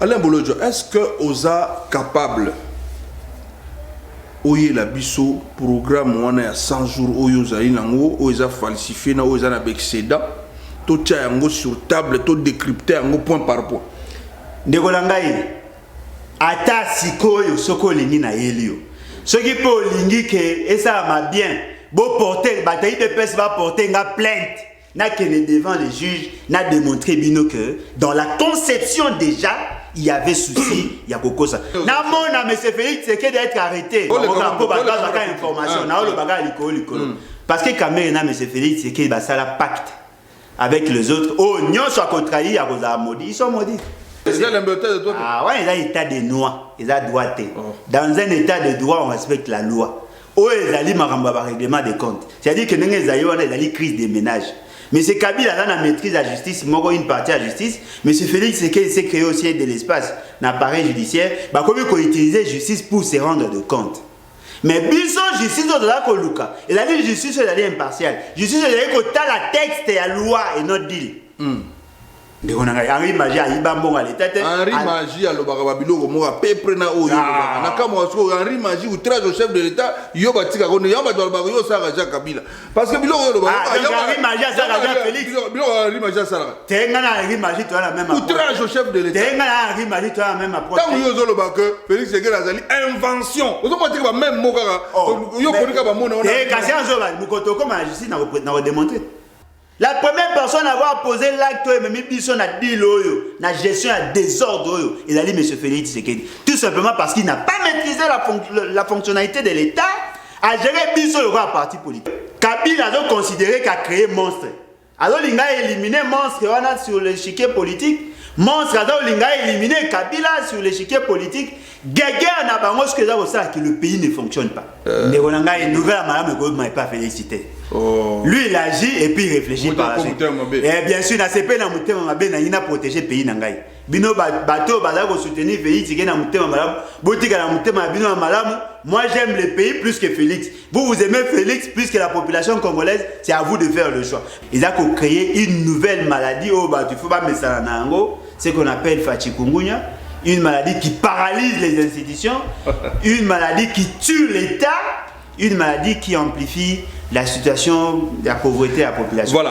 Alain Bolodjo, est-ce que Oza capable Oye la biso programme wana ya 100 jours oyo zali nango oza falsifié na oza na excédent to tia yango sur table to décrypter yango point par point ndeko langai ata sikoyo soko lingi na yelio soki po lingi ke esa ma bien bo porter bataille de pes va porter nga plainte n'a qu'elle devant les juges n'a démontré bino que dans la conception déjà il y avait souci, il y a beaucoup ça. Na mona monsieur Félix c'est d'être arrêté. On va pas information, na le bagage licolo. Parce que quand même na monsieur Félix c'est que ça la pacte avec les autres. Oh, nyon soit contrarié à cause maudit, ils sont maudits. C'est l'embêtement de toi. Ah ouais, il y a état de droit, il y a droité. Dans un état de droit, on respecte la loi. Oh, il y a un règlement des comptes. C'est-à-dire que nous avons une crise des ménages. Mais c'est Kabila dans la maîtrise de la justice, moi une partie de la justice, mais c'est Félix c'est qu'il s'est créé aussi de l'espace, l'appareil judiciaire, bah comme il faut utiliser justice pour se rendre de compte. Mais biso justice de la Koluka, il a dit justice elle est impartiale, justice elle est que t'as la texte et la loi et notre deal. De on a Henri Magie à Ibambo à l'état. Henri Magie à l'Obarababilo comme moi peu prena o yo. Na kama Henri Magie outrage au chef de l'État, yo batika ko yo ba dolba yo ça Raja Kabila. Parce que bilo yo Henri Magie ça Raja Félix. Bilo Henri Magie ça. Tenga na Henri Magie toi la même approche. Outrage au chef de l'État. Tenga na Henri Magie toi la même approche. Tant yo zo lo ba que Félix Sekela azali invention. Ozo mo tika ba même mokara. Yo konika ba mona. Eh kasi anzo ba mukoto comme la justice na démontrer. La première personne à avoir posé l'acte, même si on a dit la gestion à désordre, il a dit M. Félix Tshisekedi. Tout simplement parce qu'il n'a pas maîtrisé la fonctionnalité de l'État à gérer Bisso le roi parti politique. Kabila a donc considéré qu'a créé monstre. Alors il a éliminé monstre sur l'échiquier politique. Monstre a éliminé Kabila sur l'échiquier politique. Guerre n'a pas ce que que le pays ne fonctionne pas. Mais on a une nouvelle madame ne pas félicité. Lui il agit et puis il réfléchit par la suite. Et bien sûr, il a protégé le pays. Bino bateau bazako soutenir Félix qui na mutema malamu botika na mutema bino malamu. Moi j'aime le pays plus que Félix. Vous aimez Félix plus que la population congolaise, c'est à vous de faire le choix. Ils ont créé une nouvelle maladie au bas du faut pas mettre ça en ango, c'est qu'on appelle Fachikungunya, une maladie qui paralyse les institutions, une maladie qui tue l'État, une maladie qui amplifie la situation de la pauvreté de la population. Voilà.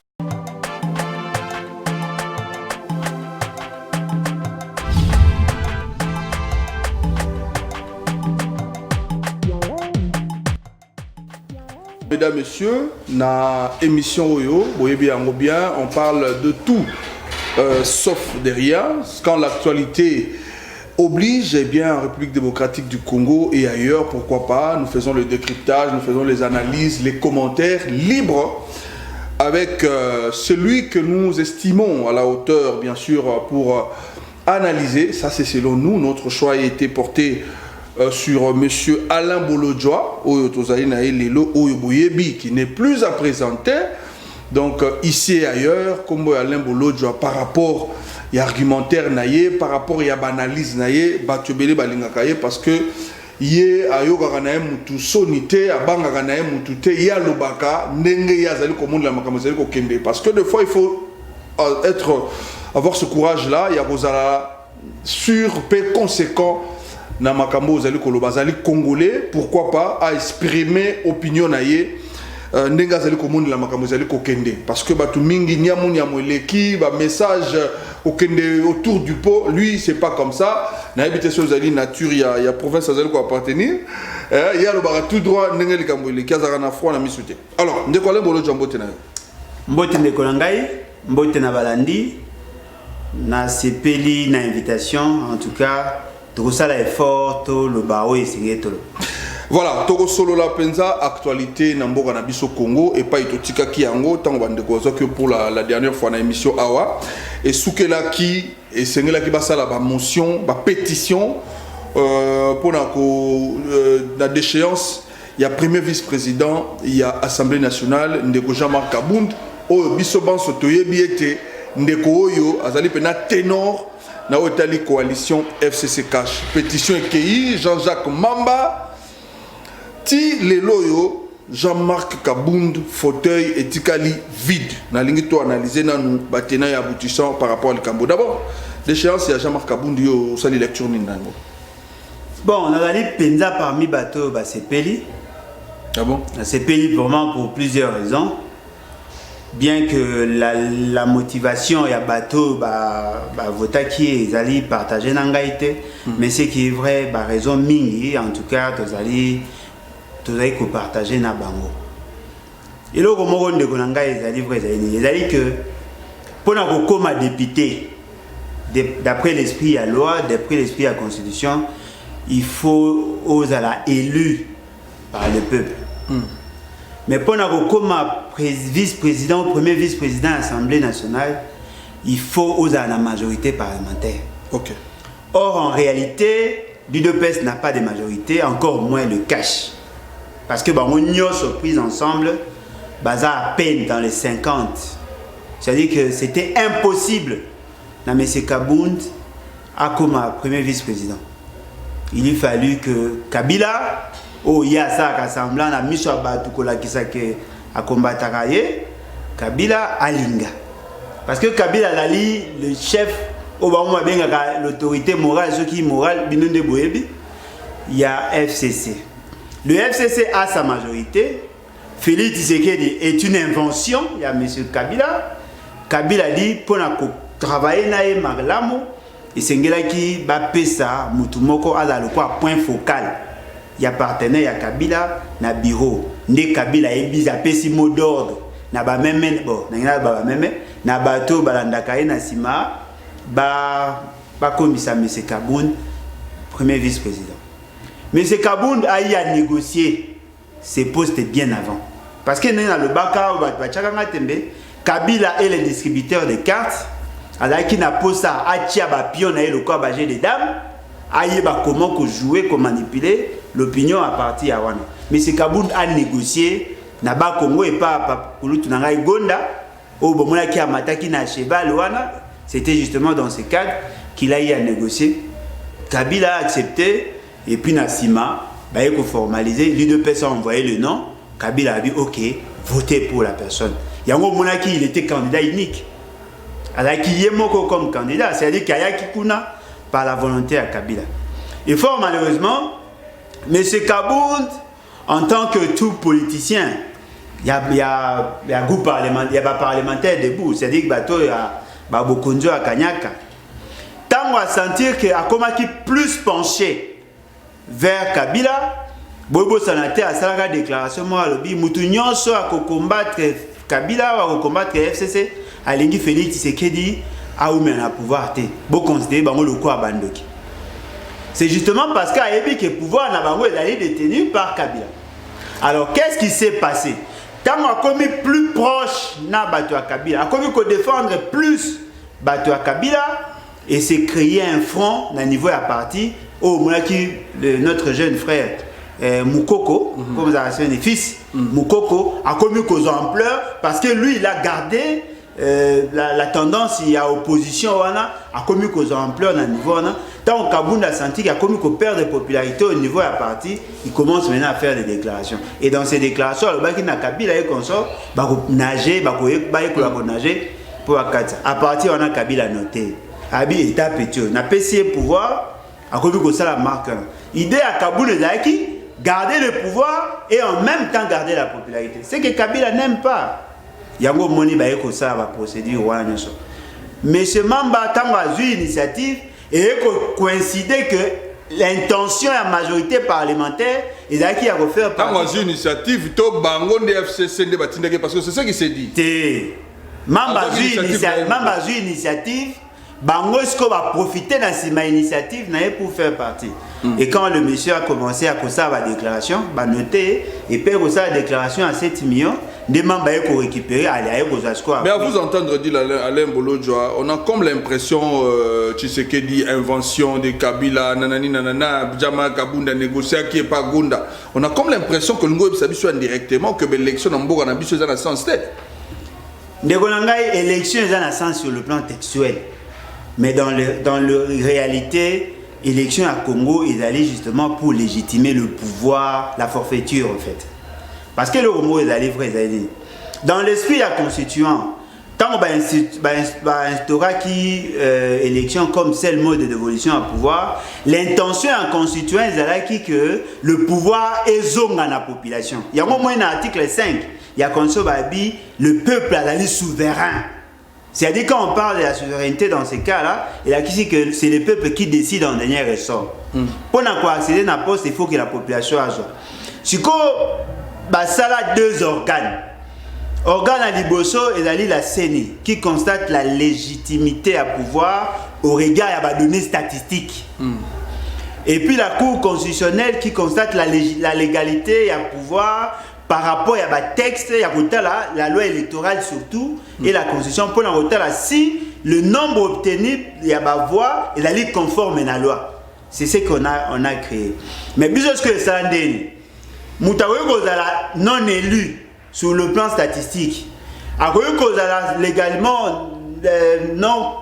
Mesdames, Messieurs, na émission Oyo, bien, on parle de tout, sauf de rien. Quand l'actualité oblige, eh bien, en République démocratique du Congo et ailleurs, pourquoi pas, nous faisons le décryptage, nous faisons les analyses, les commentaires libres avec celui que nous estimons à la hauteur, bien sûr, pour analyser. Ça, c'est selon nous, notre choix a été porté sur M. Alain Bolodjo, qui n'est plus à présenter. Donc ici et ailleurs, comme Alain Bolodjo, par rapport à l'argumentaire, par rapport à l'analyse, parce que il y a mutu sonité abanga na mutu te ya lobaka ndenge ya zali ko monde la makamazali ko kembe parce que des fois il faut avoir ce courage là il y a rozala sur peu conséquent na makambo zali ko lobazali congolais pourquoi pas à exprimer opinion na ye ndenge zali ko monde la makamazali ko kende parce que batu mingi nyamu nyamoleki ba message au kende autour du pot lui c'est pas comme ça na habité sur zali nature il y a province zali ko appartenir il y a le bara tout droit ndenge likambo le kazara na froid na misute alors ndeko Alain Bolodjo mbote na mbote ndeko ngai mbote na balandi na sepeli na invitation en tout cas tout ça effort to le bao et singetolo. Voilà, Togo Solo la Penza, actualité Namboka Nabiso Congo et pas Itotika Kiango, tant que pour la dernière fois dans l'émission Awa. Et Soukela qui, et Sengela qui basa la motion, la pétition, pour la déchéance, il y a premier vice-président, il y a Assemblée nationale, Ndeko Jean-Marc Kabound, Bisoban Sotoye Biete, Ndeko Oyo, Azali Pena Ténor, na Otali Coalition FCC Cash. Pétition EKI, Jean-Jacques Mamba. Ti le loyo Jean-Marc Kabound fauteuil et tikali vide na lingi to analyser na nous batena ya aboutissant par rapport au Cambo. D'abord l'échéance il y a Jean-Marc Kabundi au sali lecture nindango. Bon, on a allé penza parmi bateau c'est Peli. Ah bon? C'est Peli vraiment pour plusieurs raisons. Bien que la motivation y a bateau vota qui est allé partager n'angaïté, mais ce qui est vrai raison mingi en tout cas tous allez que partager na bango. Et là comme on de konanga ils allé vrai ils allé que pour na comme député d'après l'esprit à loi, d'après l'esprit à constitution, il faut aux à la élu par le peuple. Mais pour nous comme vice-président, premier vice-président de l'Assemblée nationale, il faut aux à la majorité parlementaire. Ok. Or, en réalité, l'UDPS n'a pas de majorité, encore moins le cash. Parce que on y a surprise ensemble, à peine dans les 50. C'est-à-dire que c'était impossible. Na M. Kabound a comme premier vice-président. Il a fallu que Kabila, il y a ça rassemblant na miso batukola kisake a combattre Kabila alinga. Parce que Kabila Lali, le chef l'autorité morale, ce qui est morale, Binonde Boyebi, il y a FCC. Le FCC a sa majorité. Félix Tshisekedi est une invention. Il y a M. Kabila. Kabila dit pour travailler nae Marlamo et Sengela qui va pesa Mutumoko à le point focal. Il y a partenaire, il y a Kabila na bureau. Ne Kabila est bizarre, pesi mot d'ordre. Na ba même bon, na bateau balandakaye na sima ba commissaire M. Kabound, premier vice-président. M. Kabound a eu à négocier ses postes bien avant. Parce que dans le Baka, Kabila est le distributeur de cartes. Alors qu'il n'a pas ça, Achia Bapion a eu le corps bagé des dames. Aïe comment jouer, comment manipuler l'opinion à partir à Wana. M. Kabound a négocié. Naba Congo et pas Kulutu Nangai Gonda. Au Bomona qui a mataki na cheval Wana. C'était justement dans ce cadre qu'il a eu à négocier. Kabila a accepté. Et puis Nassima, il faut formaliser. L'UDPS a envoyé le nom. Kabila a dit ok, votez pour la personne. Yango Monaki, il était candidat unique. Alors qu'il y a Moko comme candidat, c'est-à-dire qu'il y a Kikuna par la volonté à Kabila. Et fort malheureusement, M. Kabound, en tant que tout politicien, il y a un groupe parlementaire, il y a un parlementaire debout, c'est-à-dire qu'il y a Bokonjo à Kanyaka. Tant on va sentir qu'il y a plus penché vers Kabila, Bobo Sanate a fait une déclaration, moi, le Moutounion soit à combattre Kabila ou à combattre FCC, à l'Ingi Félix Tshisekedi, à où a pouvoir te. Bon considérer le coup à Bandoki. C'est justement parce qu'à Ebi que le pouvoir n'a pas été détenu par Kabila. Alors qu'est-ce qui s'est passé? Tant on a commis plus proche na Bato à Kabila, a commis qu'on défendre plus Bato à Kabila et c'est créer un front à niveau à parti au notre jeune frère. Moukoko, comme vous avez dit, fils Moukoko, a commis cause ampleur parce que lui, il a gardé la tendance, il y a opposition, a commis cause ampleur dans le niveau. Tant que Kabound a senti qu'il a commis qu'on perd de popularité au niveau de la partie, il commence maintenant à faire des déclarations. Et dans ces déclarations, le Baki n'a Kabila et consort, il nager, nager pour Akata. À partir on a Kabila noté. Abi état pétieux. N'a pas essayé pouvoir, a commis que ça la marque. L'idée à Kabound est qui garder le pouvoir et en même temps garder la popularité. C'est que Kabila n'aime pas. Yango Moni va procédure. Mais ce Mamba a eu initiative et coïncider que l'intention de la majorité parlementaire est qui a refaire par une initiative, to bango de FCC parce que c'est ça qui s'est dit. Mamba a eu initiative. Bango va profiter de cette initiative pour faire partie. Et quand le monsieur a commencé à faire sa déclaration, il a noté et puis sa déclaration à 7 millions, des membres pour récupérer aller Mais à vous entendre dire Alain Bolodjoa, on a comme l'impression Tshisekedi invention de Kabila, nanani nanana, Jama Kabunda négocier qui est pas Gunda. On a comme l'impression que le Ngo soit indirectement que l'élection en Boga n'a pas dans sens tête. L'élection est dans sens sur le plan textuel. Mais dans la réalité, l'élection à Congo est allée justement pour légitimer le pouvoir, la forfaiture en fait. Parce que le Congo est allé vrai. Dans l'esprit de la constituant, tant qu'on va instaurer qui élection comme seul mode de dévolution à pouvoir, l'intention en constituant est que le pouvoir est zone dans la population. Il y a au moins un article 5, il y a comme ça le peuple a la souverain. C'est-à-dire quand on parle de la souveraineté dans ces cas-là, il y a ici que c'est le peuple qui décide en dernier ressort. Pour accéder à la poste, il faut que la population ait. Si ça a deux organes. Organe à Liboso et la CENI qui constate la légitimité à pouvoir au regard de données statistiques. Et puis la Cour constitutionnelle qui constate la légalité à pouvoir par rapport à la texte, la loi électorale surtout et la constitution pour la si le nombre obtenu il y a ma voix et la ligue conforme à la loi. C'est ce qu'on a créé. Mais bien sûr que ça non élu sur le plan statistique. Légalement non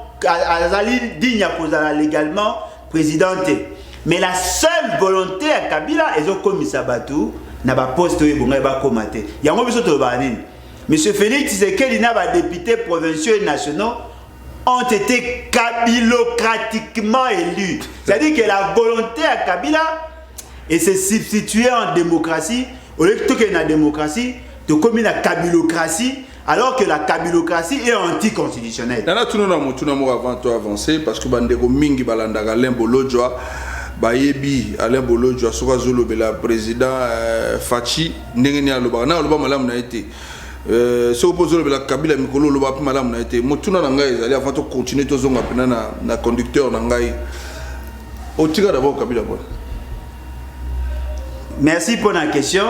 digne à légalement présidenté. Mais la seule volonté à Kabila est comme Sabatou n'a pas poste et bon ba commenter. Il y a besoin de banane. Monsieur Félix Tshisekedi n'a pas députés provinciaux et nationaux ont été kabilocratiquement élus. C'est-à-dire que la volonté à Kabila et se substituer en démocratie au lieu de que la démocratie de comme la kabilocratie alors que la kabilocratie est anticonstitutionnelle. Nana tout nous avant toi avancer parce que bandego mingi balanda Alain Bolojwa bayebi Alain Bolojwa soka zolo bela président Fachi ndengeni aloba na aloba malamu na été ce opposé bela Kabila mikolo aloba pa malamu na été motuna na ngai ezali avant de continuer tozonga pena na conducteur na ngai otika d'abord Kabila bon. Merci pour la question.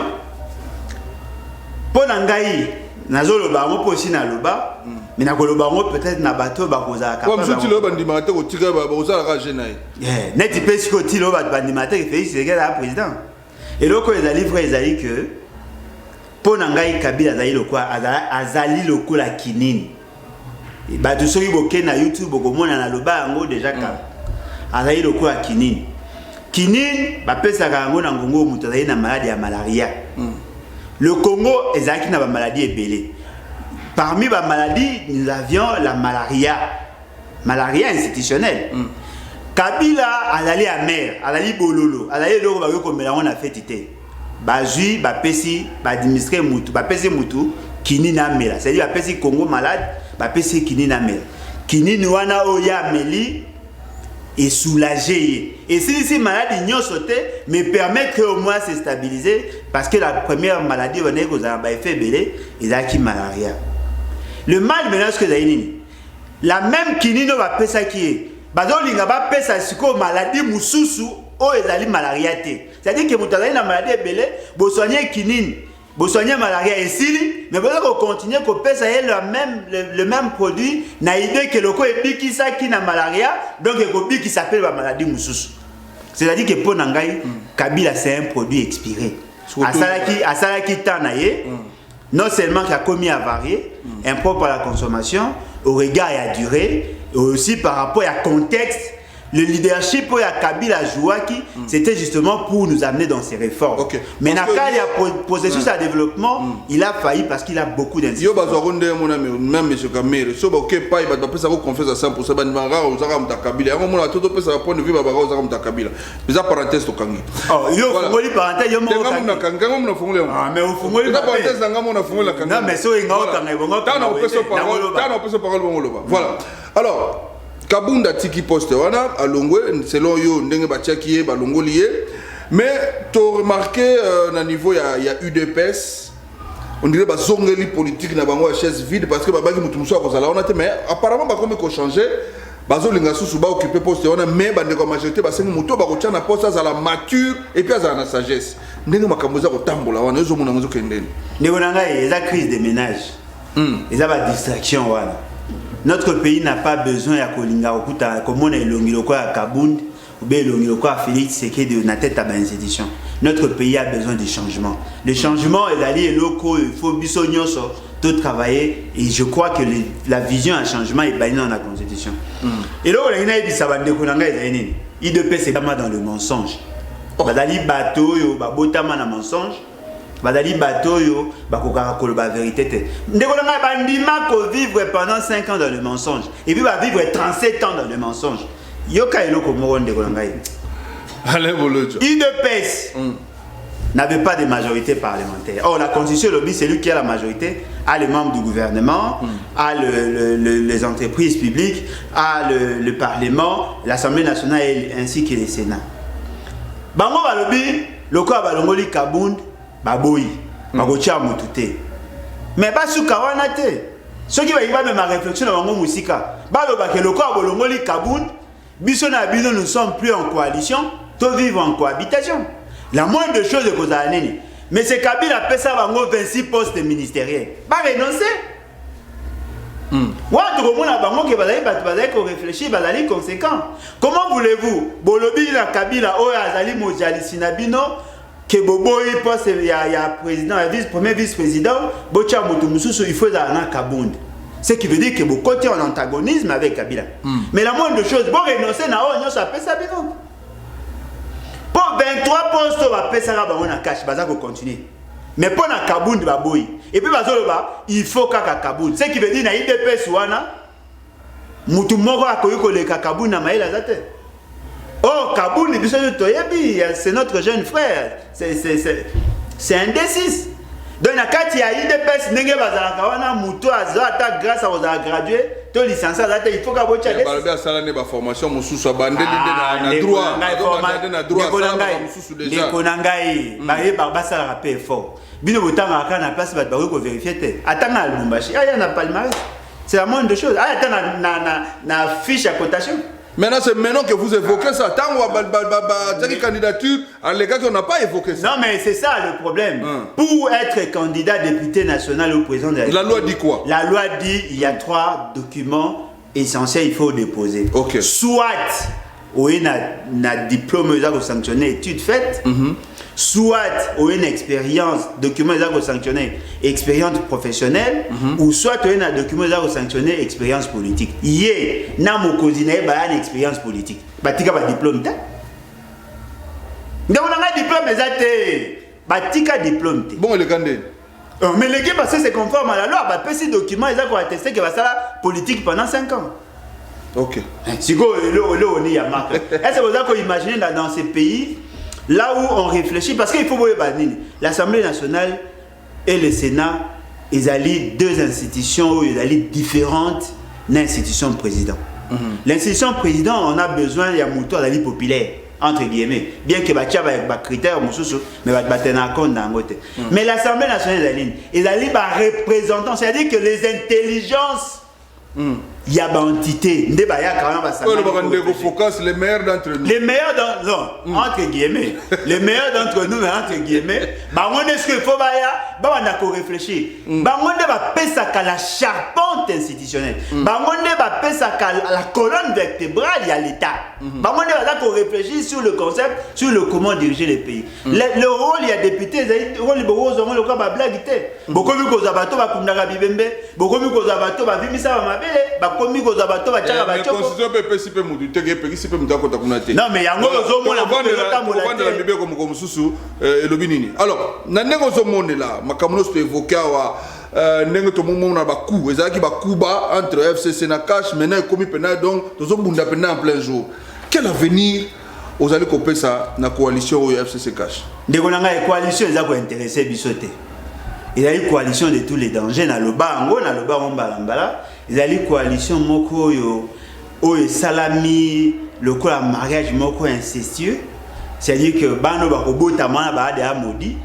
Pour Nangaï, Nazolo Bango aussi na loba, mais na Kolobango peut-être na bateau bakoza capable. Comme si tu le bandimate au tigre bakoza la ragenaï. Net il peut se côté le bandimate qui fait c'est le président. Et là quand ils livre ils dit que pour Nangaï Kabila azali le quoi azali le ko la kinini. Ba tout soki boké na YouTube bokomona na loba yango déjà ka. Azali le ko la kinini. Kinini ba pesa kango na ngongo mutu azali na maladie ya malaria. Le Congo est une maladie ébélée. Parmi les maladies, nous avions la malaria institutionnelle. Kabila a allé à mer, a allé bololo, a allé là comme on a fait tité. Bazui, bapesi, administrer mutu, bapesi mutu, kini na mela. C'est-à-dire bapesi Congo malade, bapesi kini na mela. Kini nuana oya meli et soulager. Et si ces maladies n'y ont sauté, mais permettre au moins de se stabiliser, parce que la première maladie, on est aux effets belés, ils ont qui malaria. Le mal maintenant, ce que vous avez la même kinino va faire ça qui est. Badon linga va faire ça sur maladie mususu, ou ils ont malaria. C'est-à-dire que vous avez une maladie belée, vous soignez kinine. Vous soignez malaria et si, mais vous continuez à faire le même produit, na idée que le co est qui ça qui n'a malaria, donc il qui s'appelle la maladie moussous. C'est-à-dire que pour Nangaï, Kabila c'est un produit expiré. À ça qui t'anaye, non seulement qu'il a commis à varier, impropre à la consommation, au regard et à durée, et aussi par rapport à contexte. Le leadership pour Kabila Jouaki, c'était justement pour nous amener dans ces réformes. Okay. Mais quand il y a processus à développement, il a failli parce qu'il a beaucoup d'institutions. Même M. Kamere, si vous n'avez pas confiance à 100%, vous avez Kabila. Vous avez un point de vue de Kabila. Mais ça, parenthèse, au Kangi. Oh, il y a une parenthèse, il y a une parenthèse. Ah, mais vous avez une parenthèse. Non, mais ça, il y a une parole. Voilà. Alors, Kabunda tiki poste wana alongwe selon yo ndenge batiaki balongo lié mais tu as remarqué na niveau il y a UDPS on dirait ba zongeli politique na bango chaise vide parce que babaki mutu muso akozala on a mais apparemment ba comme ko changer bazo linga susu ba occuper poste wana mais ba ndeko majorité ba sengi mutu ba ko tia na poste za la mature et puis za na sagesse ndenge makambo za ko tambola wana ezo mona ngozo kendeni ndeko nanga eza crise des ménages eza ba distraction wana. Notre pays n'a pas besoin de Kolinga Okuta, comme on est l'ongiloko à Kabound, ou bien l'ongiloko à Félix, c'est qui est de la tête à l'institution. Notre pays a besoin de changement. Le changement est d'aller locaux, il faut bisogner sur tout travailler, et je crois que la vision à changement est bannie dans la constitution. Et là, on a dit ça va découvrir il de paix c'est dans le mensonge. Badali bateau, botama na mensonge. bazali bato yo bakokaka koloba vérité te. Ndeko nanga bandima ko vivre pendant 5 ans dans le mensonge et puis va vivre 37 ans dans le mensonge. Yoka eloko moko ndeko nanga. Alain Bolodjo. UDPS n'avait pas de majorité parlementaire. Or, la Constitution lobby, c'est lui qui a la majorité, a les membres du gouvernement, a les entreprises publiques, a le Parlement, l'Assemblée nationale ainsi que le Sénat. Bango ba lobby, loko ba longoli Kabound, ba boyi, ba gocha mutute. Mais ba su kawana te. Ce qui va y avoir même ma réflexion dans bango musika. Ba loba ke loko ba longoli Kabound, biso na bino nous sommes plus en coalition, to vivre en cohabitation. La moindre chose de cause à Nini. Mais c'est Kabila appelle ça 26 postes ministériels. Pas renoncer. Conséquent. Comment voulez-vous, Bolobi la Kabila, Azali Mojali Sinabino, que Boboy poste, il y a président, premier vice-président, Bocha Moutumusu, il faut un Kabound. Ce qui veut dire que vous côté en antagonisme avec Kabila. Mais la moindre chose, bon renoncer, ça appelle ça bino. Pour 23 postes, on va payer ça on a cash, on va continuer. Mais pour la Kabound, et puis il faut qu'à Kabound. Ce qui veut dire que IDPS ouana, mutu moko akoyiko le Kabound na maïla zate. Oh Kabound, c'est notre jeune frère. C'est indécis. Donc na kati ya IDPS ndenge bazalaka wana mutu azata grâce à aux gradués, to licencié zate il faut ka bocha des. Balbe asala ne ba formation mususu bandeli na droit, na droit mususu déjà. Les konangai, ba sala rappel fort. Bino botanga ka na place ba ko vérifier te. Atanga Lubumbashi, aya na palmarès. C'est la moindre de choses. Aya atanga na fiche à cotation. Maintenant, c'est maintenant que vous évoquez ça. Tant que vous candidature, en les cas qu'on n'a pas évoqué ça. Non, mais c'est ça le problème. Pour être candidat député national ou président de la loi dit quoi? La loi dit il y a 3 documents essentiels il faut déposer. Okay. Soit, oui, na diplôme sanctionné, études faites. Soit une expérience, document sanctionné, expérience professionnelle, ou soit un document sanctionné, expérience politique. Hier, na mo kozina ba une expérience politique. Batika ba diplôme ta. Donc on a un diplôme exact. Batika diplôme ta. Bon le candé. Mais les gars parce que c'est conforme à la loi, ba ces documents ils ont attesté que va ça la politique pendant 5 ans. OK. Si go on y a marque. Est-ce que vous avez imaginé dans ces pays là où on réfléchit, parce qu'il faut voir l'Assemblée nationale et le Sénat, ils allient 2 institutions, ils allient différentes d'institutions président. L'institution président, on a besoin d'un moteur d'avis populaire, entre guillemets. Bien que Batia va avec critères, mais va tenir compte d'un côté. Mais l'Assemblée nationale, ils allient par représentants, c'est-à-dire que les intelligences, il y a une entité, les meilleurs d'entre nous. Les meilleurs entre guillemets. Les meilleurs d'entre nous, mais entre guillemets. On est ce qu'il faut, on réfléchir. On va penser à la charpente institutionnelle. On va penser à la colonne vertébrale, il y a l'État. On va réfléchir sur le concept, sur le comment diriger les pays. Le rôle, il y a député, le rôle, le cas va blague. Beaucoup de choses, beaucoup de choses, non mais alors nandengo zo monde là makamuno se évoquer wa ndenge to momo na ba coup ezaki ba coup ba entre FCC na cash maintenant comme pena donc tozo bunda pena en plein jour. Quel avenir aux allez couper ça na coalition au FCC cash ndeko nanga coalition ezako intéresser bisote. Il y a une coalition de tous les dangers na loba on balambala. Il y a une coalition moko yo salami le coup la mariage moko incestueux, c'est-à-dire que bano ba robota mana ba de amodi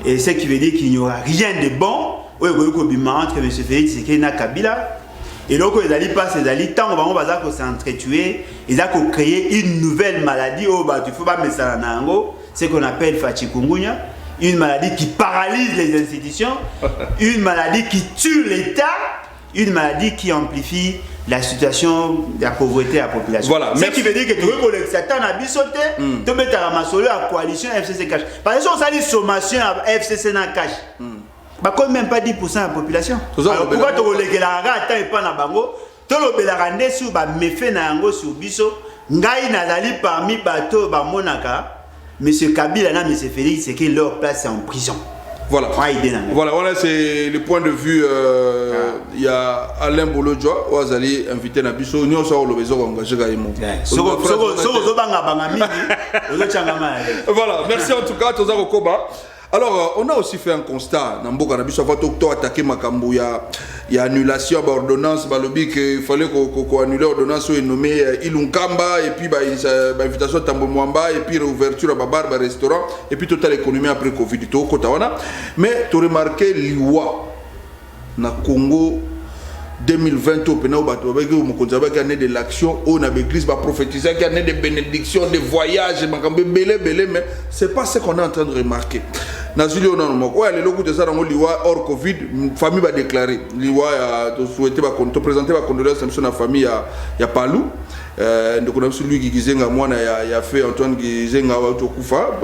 et ce qui veut dire qu'il n'y aura rien de bon entre M. Félix Tshisekedi na Kabila et donc ils allaient passer ils allaient tant on va s'entretuer ils ont créé une nouvelle maladie il faut pas mettre ça na ngo ce qu'on appelle Fachikungunya, une maladie qui paralyse les institutions, une maladie qui tue l'État, une maladie qui amplifie la situation de la pauvreté de la population. Voilà. Ce qui veut dire que tu veux que Satan a bisoté, tu mets à Ramassolo à coalition FCC Cash. Par exemple, on a dit sommation à FCC na Cash. Bah, quand même pas 10% de la population. Alors pourquoi tu veux la rata et pas na bango? Tu veux la rendre sur ba méfait na yango sur biso. Ngai nazali parmi bateau ba monaka. Monsieur Kabila et M. Félix, c'est que leur place est en prison. Voilà. Voilà, c'est le point de vue. Il y a Alain Bolodjoa, Ouazali, invité Nabiso, nous sommes engagés. Voilà, merci en tout cas, Tozaro Koba. Alors, on a aussi fait un constat. Namboka Nabiso, avant attaquer Makambo, il y a annulation d'ordonnance, il fallait qu'on annule l'ordonnance et nommer Ilunkamba, et puis invitation Tambo Mwamba, et puis réouverture à Babar, restaurant, et puis totale économie après Covid. Mais tu as remarqué l'IWA, na Congo 2020, au année de l'action, on a l'église va prophétiser, qu'il y a année de bénédiction, de voyages, mais c'est pas ce qu'on est en train de remarquer. Nazuli on a les locaux de ça dans l'IWA hors Covid, famille va déclarer. L'IWA a souhaité présenter la condoléance à la famille à Palou. Donc on a celui qui disait moi il a fait Antoine Gizenga Autokufa,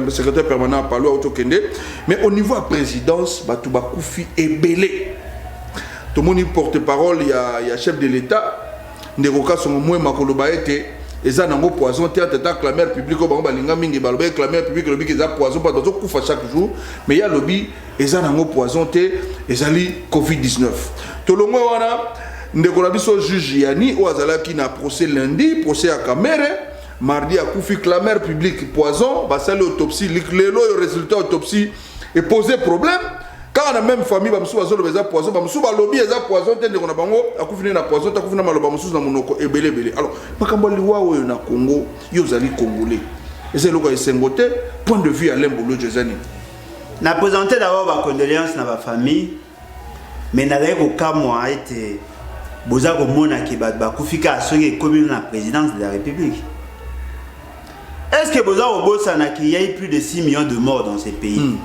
secrétaire permanent à Palou Autokende. Mais au niveau de la présidence, Batouba Koufi est belé. Tout le monde porte-parole, il y a chef de l'État, Nderoka sont moins Makoloba été. Et ça n'a pas poison, la mère publique, la mère publique, le qui a poison, pas d'autres coups chaque jour, mais il y a le lobby, et ça n'a pas poison, et ça lit Covid-19. Tout le monde, on a juge Yanni, ou Azala qui n'a procès lundi, procès à Kamere, mardi à Koufi, la mère publique poison, bah ça l'autopsie, le résultat autopsie est posé problème. Quand on a même famille, on a poison, on a lobby, on a poison, on a bango, on a poison, on a maloba, on a monoko, et belé belé. Alors, quand on a na Congo, il y a des Congolais. Et c'est le cas de Sengote, point de vue à l'Embolo Jezani. On a présenté d'abord ma condoléance à ma famille, mais on a eu cas moi été Bozako Mona qui bat Bakufika à ceux qui commis la présidence de la République. Est-ce que Bozako Bossana qu'il y a eu plus de 6 millions de morts dans ces pays?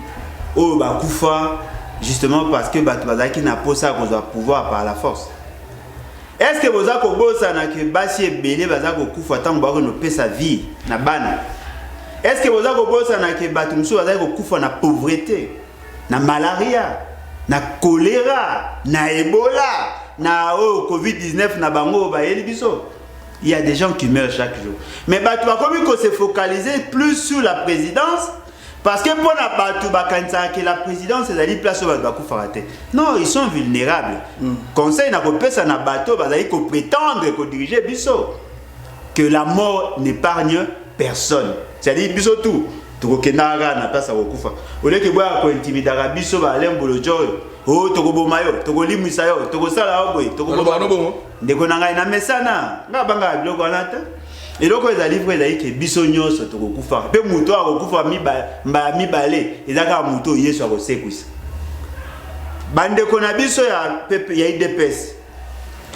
Oh Bakoufa. Justement parce que Batouazaki n'a pas ça qu'on doit pouvoir par la force. Est-ce que vous avez que Bassi et Bélé Bazako Koufa tant que nous paie sa vie na ban? Est-ce que vous avez que Batumsou Bazako Koufa na pauvreté, na malaria, na choléra, na Ebola, na Covid-19 na bango ba biso? Il y a des gens qui meurent chaque jour. Mais Batou a comme qu'on s'est focalisé plus sur la présidence. Parce que pour la présidence, c'est d'aller place au Bakoufarate. Non, ils sont vulnérables. Conseil n'a pas ça na bateau, il faut prétendre que diriger Bisso. Que la mort n'épargne personne. C'est-à-dire Bisso tout. Tokenara n'a pas ça au Koufa. Au lieu que boire ko intimidara Bisso ba Alain Bolodjoa. Oh toko mayo, toko limusayo, toko sala oboy, toko bomo. Ndeko nanga ina mesana. Na banga biloko alata. Et donc, ils ont livré que Bissonio se trouve à peu mouton à recouvrir mi balé et d'accord mouton hier sur le sécus. Bande konabiso il y a eu des pèses.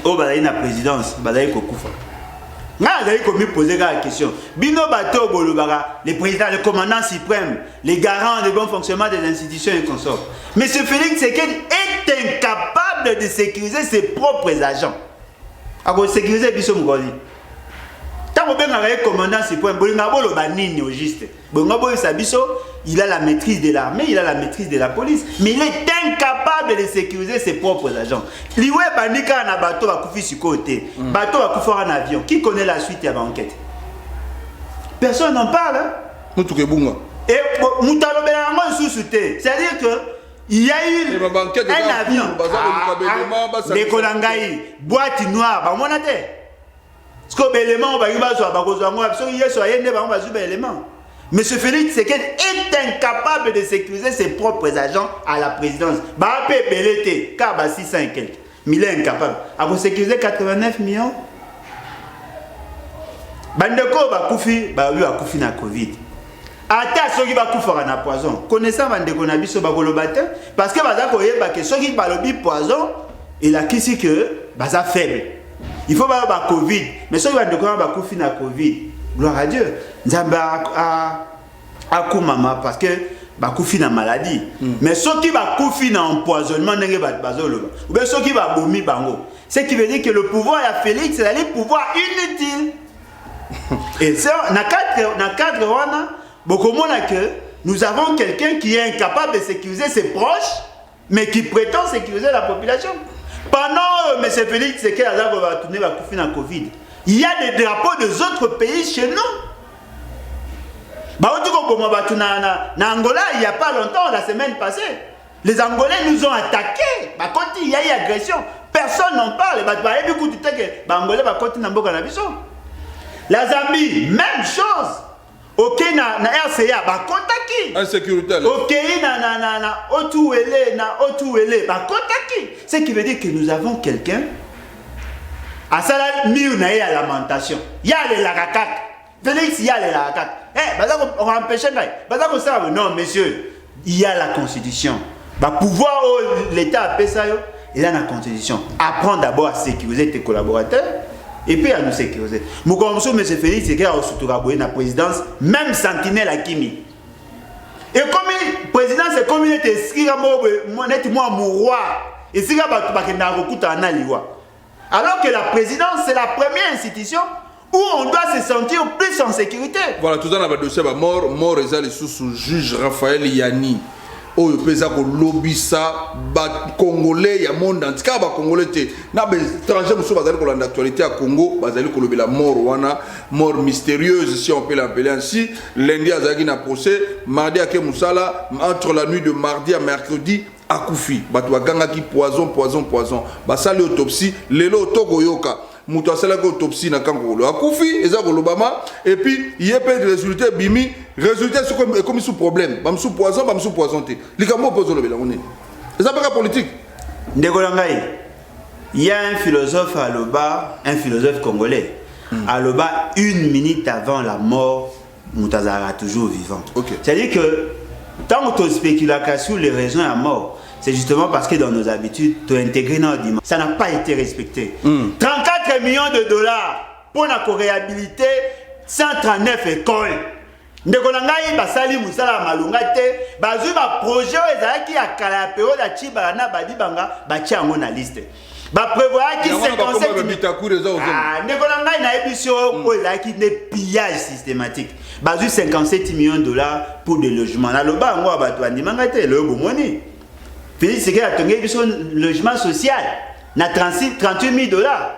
Oh bah la présidence, bah là kokufa. Nga d'ailleurs comme poser la question. Bino bateau bolobara, les présidents, le commandant suprême, les garants du bon fonctionnement des institutions et consorts. Monsieur Félix Tshisekedi est incapable de sécuriser ses propres agents. Alors sécuriser biso mugoli. Tant que le commandant suprême, il a la maîtrise de l'armée, il a la maîtrise de la police, mais il est incapable de sécuriser ses propres agents. Liwe bandika na bateau va couper sur côté, bateau va couper en avion. Qui connaît la suite à l'enquête? Personne n'en parle. Et c'est-à-dire que il y a eu un avion, des Kolangaï, boîte noire, Monsieur Félix Tshisekedi est incapable de sécuriser ses propres agents à la présidence. Bah, PPLT, car 600 et quelques. Mais il est incapable. À vous sécuriser 89 millions. Bandeko ba koufi, bah oui, ba koufi na Covid. Ata soki ba koufa na poison. Connaissant bandeko na biso ba kolobate parce que baza koyeba que soki ba lobi poison, il a qu'ici que baza faible. Il faut pas ba Covid, mais soki bandeko ba koufi na Covid. Gloire à Dieu. Nzamba a koumama parce que ba koufi na maladie. Mais soki ba koufi na empoisonnement ndenge ba bazolo. Ou bien soki ba bomi bango. Ce qui veut dire que le pouvoir à Félix, c'est le pouvoir inutile. Et ça, dans le cadre, que nous avons quelqu'un qui est incapable de sécuriser ses proches, mais qui prétend sécuriser la population. Pendant M. Félix, c'est qu'il va tourner la Covid. Il y a des drapeaux des autres pays chez nous. Na Angola, il n'y a pas longtemps, la semaine passée. Les Angolais nous ont attaqués. Il y a eu agression. Personne n'en parle. La Zambie, même chose. Ok, na RCA, insécurité. ok, na Otuele, ce qui veut dire que nous avons quelqu'un à Salah Miu na à lamentation. Il y a les larakat. Félix, il y a les larakat. On va empêcher. Non, monsieur, il y a la constitution. Pouvoir l'État a fait ça, il y a la constitution. Apprends d'abord à sécuriser tes collaborateurs. Et puis à nous sécuriser. Moukomso, M. Félix, c'est qu'il y a la présidence, même sentinelle à Kimi. Et comme le président, c'est comme il était inscrit à moi, mon roi, et c'est alors que la présidence, c'est la première institution où on doit se sentir plus en sécurité. Voilà, tout ça, on a dossier mort, et sous juge Raphaël Yanni. Oh, il peut lobby ça, Congolais, il y a monde entier, Congolais, il y a des étrangers qui sont l'actualité à Congo, il y a la mort mystérieuse, si on peut l'appeler ainsi. Lundi, il y a un procès, mardi, à Moussala, entre la nuit de mardi à mercredi, à Koufi. Il y a poison. Ça, l'autopsie, l'élo Togoyoka. Mutu asala ko autopsie na Kangolo akufi eza ko lobama et puis il y a pas de résultat bimi résultat c'est comme sous problème bam sous poisonté likambo pozo lobela ngone eza pas politique ndekolangai il y a un philosophe à Loba, un philosophe congolais à Loba, 1 minute avant la mort Moutazara toujours vivant. C'est-à-dire que tant que tu spécules sur les raisons à mort, c'est justement parce que dans nos habitudes, tu as intégré notre dimension. Ça n'a pas été respecté. 34 millions de dollars pour la réhabiliter 139 écoles. Ndekonangai basali musala malunga te bazu ba projet ezaki ya kala période ya Chibalana badibanga batia ngo na liste. Ba prévoir qui 57 ndekonangai na émission ko ezaki des pillages systématiques. Bazu 57 millions de dollars pour des logements. Na loba ngo abatu andimanga te le bomoni. Puis c'est qu'il a tenu un logement social, na 38 000 dollars.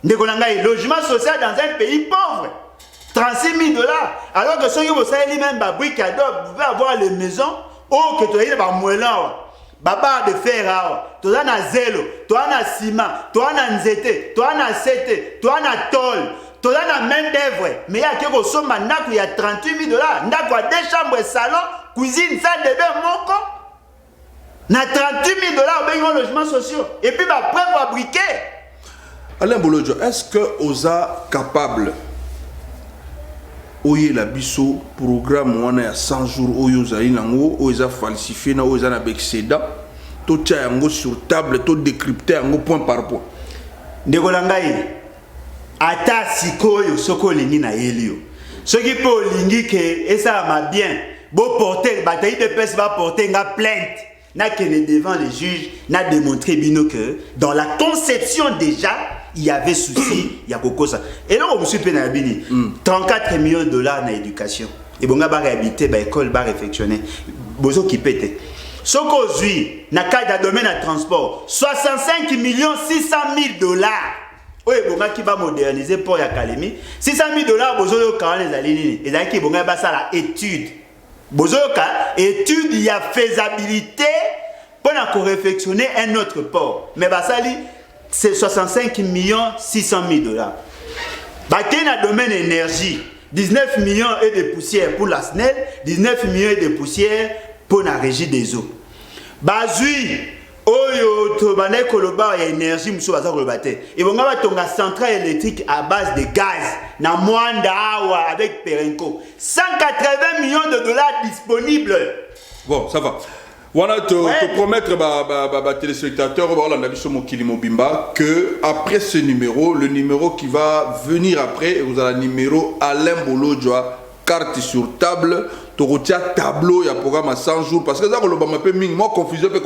Ndekonangai logement social dans un pays pauvre, 36 000 dollars. Alors que ceux qui vous savez même briques à dos, vous pouvez avoir les maisons, oh que tu as des moellons, baba de fer, tu as na zélo, tu as na ciment, tu as na nzete, tu as na sete, tu as na tôle, tu as na main d'œuvre. Mais il y a quelque chose il y a 38 000 dollars. Il y a 2 chambres, salon, cuisine, salle de bain, mon na 38 000 dollars au logement sociaux. Et puis, préfabriqué. Alain Bolodjo, est-ce que Oza capable Oye la biso programme on a 100 jours Oyoza inango Oza falsifié na Oza na excédent to tia yango sur table to décrypter yango point par point. Ndekolangai ata sikoyo soko lingi na elio. Ce qui peut lingi que et ça m'a bien beau porter bataille de peste va porter nga plainte. N'a qu'elle devant les juges, n'a démontré bino que dans la conception déjà, il y avait souci, il y a beaucoup ça. Et là, on me suis pénabini, 34 millions de dollars dans l'éducation. Et bon, on va réhabiliter, l'école va réfectionner. Bozo qui pète. Ce qu'on suit, n'a qu'à domaine à transport, 65 600 000 dollars. Oui, bon, qui va moderniser pour l'académie. 600 000 dollars, bozo yo quand les alignes. Et là, qui bon, va ça la étude. Bozoka, étude, il y a faisabilité pour réfectionner un autre port. Mais Basali, c'est 65 600 000 dollars. Baké dans le domaine énergie, 19 millions et de poussières pour la SNEL, 19 millions et de poussières pour la régie des eaux. Bazui, Oyo, Tobane Koloba et énergie, Moussou Bazar Kolobate. Et bon, on va tomber centrale électrique à base de gaz, na Mwanda Awa avec Perenco. 180 millions de dollars disponibles. Bon, ça va. On va te promettre, téléspectateurs, que après ce numéro, le numéro qui va venir après, vous avez le numéro Alain Bolodjoa, carte sur table. Tu retiens tableau, il y a un programme à 100 jours. Parce que ça, je suis moi confusion, et le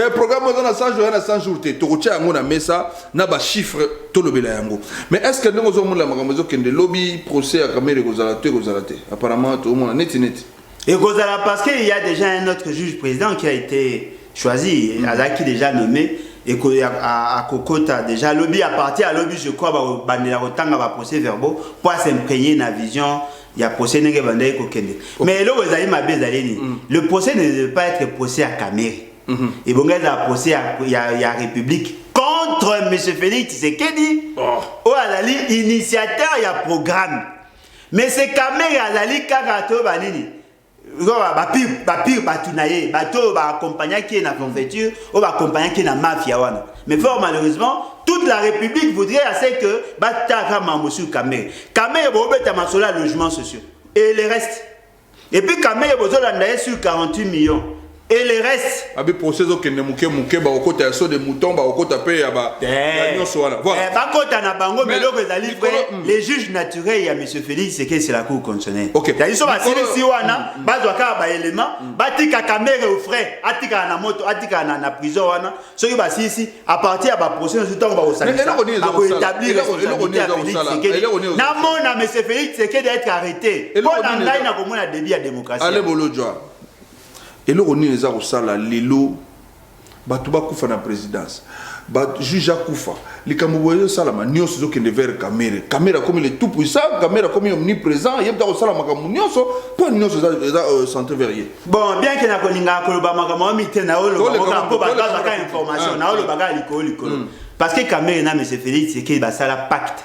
programme à 100 jours, il y a 100 jours. Tu retiens un messa, il y a un chiffre, tout le béla. Mais est-ce que nous avons un lobby, procès à Kamere Gozalate? Apparemment, tout le monde est net. Et Gozala, parce qu'il y a déjà un autre juge président qui a été choisi, qui déjà nommé. Et à Kokota, déjà, lobby à partir à lobby, je crois, va procès verbaux pour s'imprégner dans la vision il y a procès n'est pas mais là vous avez ma le procès ne devait pas être procès à Caméré. Et bon gars a procès il y a République contre M. Félix Tshisekedi. Oh Azali initiateur il y a programme. Mais c'est Caméré Azali kakato banini. Bapir batunaye bato ba accompagner qui est na forfaiture ou ba accompagner qui est na mafia wana. Mais fort malheureusement toute la République voudrait assez que bataka mamusu Caméré. Caméré bo beta masola logements sociaux et le reste. Et puis Caméré bozola ndaye sur 48 millions. Et le reste. Abi procès qui ne mouké ba okota ya so de mouton ba okota pe ya ba. Voilà. Ba kota na bango mais les juges naturels ya monsieur Félix c'est la cour constitutionnelle. OK. Ils sont assis si wana bazwa ka ba élément batika Caméré au frais atika na moto atika na prison wana soki ba si à partir ya ba procès nous temps ba osalisa ba ko établir responsabilité à Félix Tshisekedi. Na mona monsieur Félix Tshisekedi d'être arrêté. Pour ngai na komona début à démocratie. Allez bolojwa. Et là, on est au sala, lelo, batuba kufa na présidence, juge kufa, les Camerounais salama, nios zo qui ne vers caméra, caméra comme il est tout puissant, caméra comme il est omniprésent, il y a au salama comme nios, pas nios centre verrier. Bon, bien que na kolinga koloba makama mité na olo, ko ba ka information, na olo baga likolo. Parce que caméra na monsieur Félix c'est qu'il va sala pacte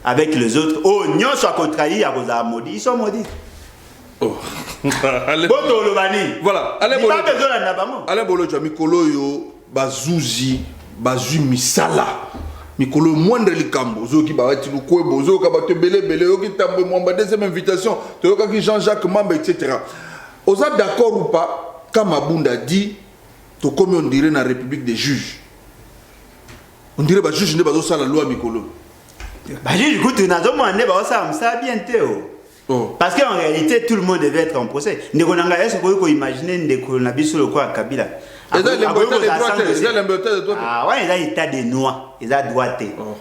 avec les autres. Oh, nios soit contraire à Rosa maudit, ils sont maudits. Oh. Voilà. Allez bolo jo mikolo yo bazuzi bazui misala. Mikolo moindre likambo zo ki ba ti lukwebo zo ka ba te belé yo ki tambo mwamba deuxième invitation to yo ka ki Jean-Jacques Mamba etc. Oza d'accord ou pas quand Mabunda dit to comme on dirait na République des juges. On dirait ba juge ne ba zo sala loi mikolo. Ba juge écoute na zo mo ne ba ça ça bien théo. Parce qu'en réalité, tout le monde devait être en procès. Nous avons imaginer que nous quoi Kabila. Ah ouais, il y a un état de droit. Il y a droit.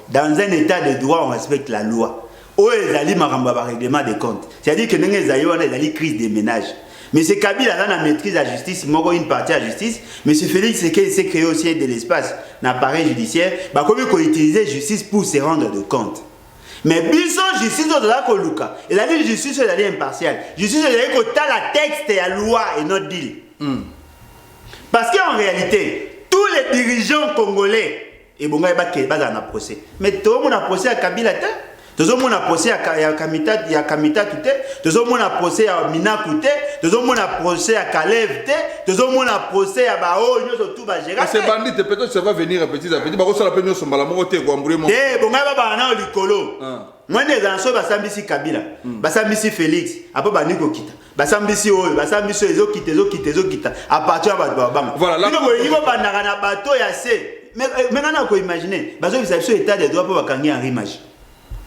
Dans un état de droit, on respecte la loi. Oh, il y a un règlement des comptes. C'est-à-dire que nous avons une crise des ménages. Mais c'est Kabila là, la maîtrise de la justice, moi une partie de la justice. Mais c'est Félix qui s'est créé aussi de l'espace, l'appareil judiciaire. Bah, comment il utiliser la justice pour se rendre de compte. Mais biso justice de la Koluka, il a dit justice elle est impartiale. Justice elle est que la texte et la loi et notre deal. Parce qu'en réalité, tous les dirigeants congolais et bon gars ba na procès. Mais tout le monde a procès à Kabila te. Tout le monde a procès à Kamita tout te. Tout le monde a procès à Mina Kouté. Tout le monde a procès à Kalev te. Tout le monde a procès à Bao tout ba gérer. Ces bandits peut-être ça va venir petit à petit. Ba ko sala pe nyoso mbala moko te ko ambure mo. Bon gars ba na likolo. Moi des anciens basambisi Kabila. Basambisi Félix. Après ba niko kita. Basambisi oyo, basambisi ezo kita. À partir ba banga. Voilà là. Il va ba na bateau ya se. Mais maintenant ko imaginer. Bazo bisa sur état de droit pour bakangi Henri Magie.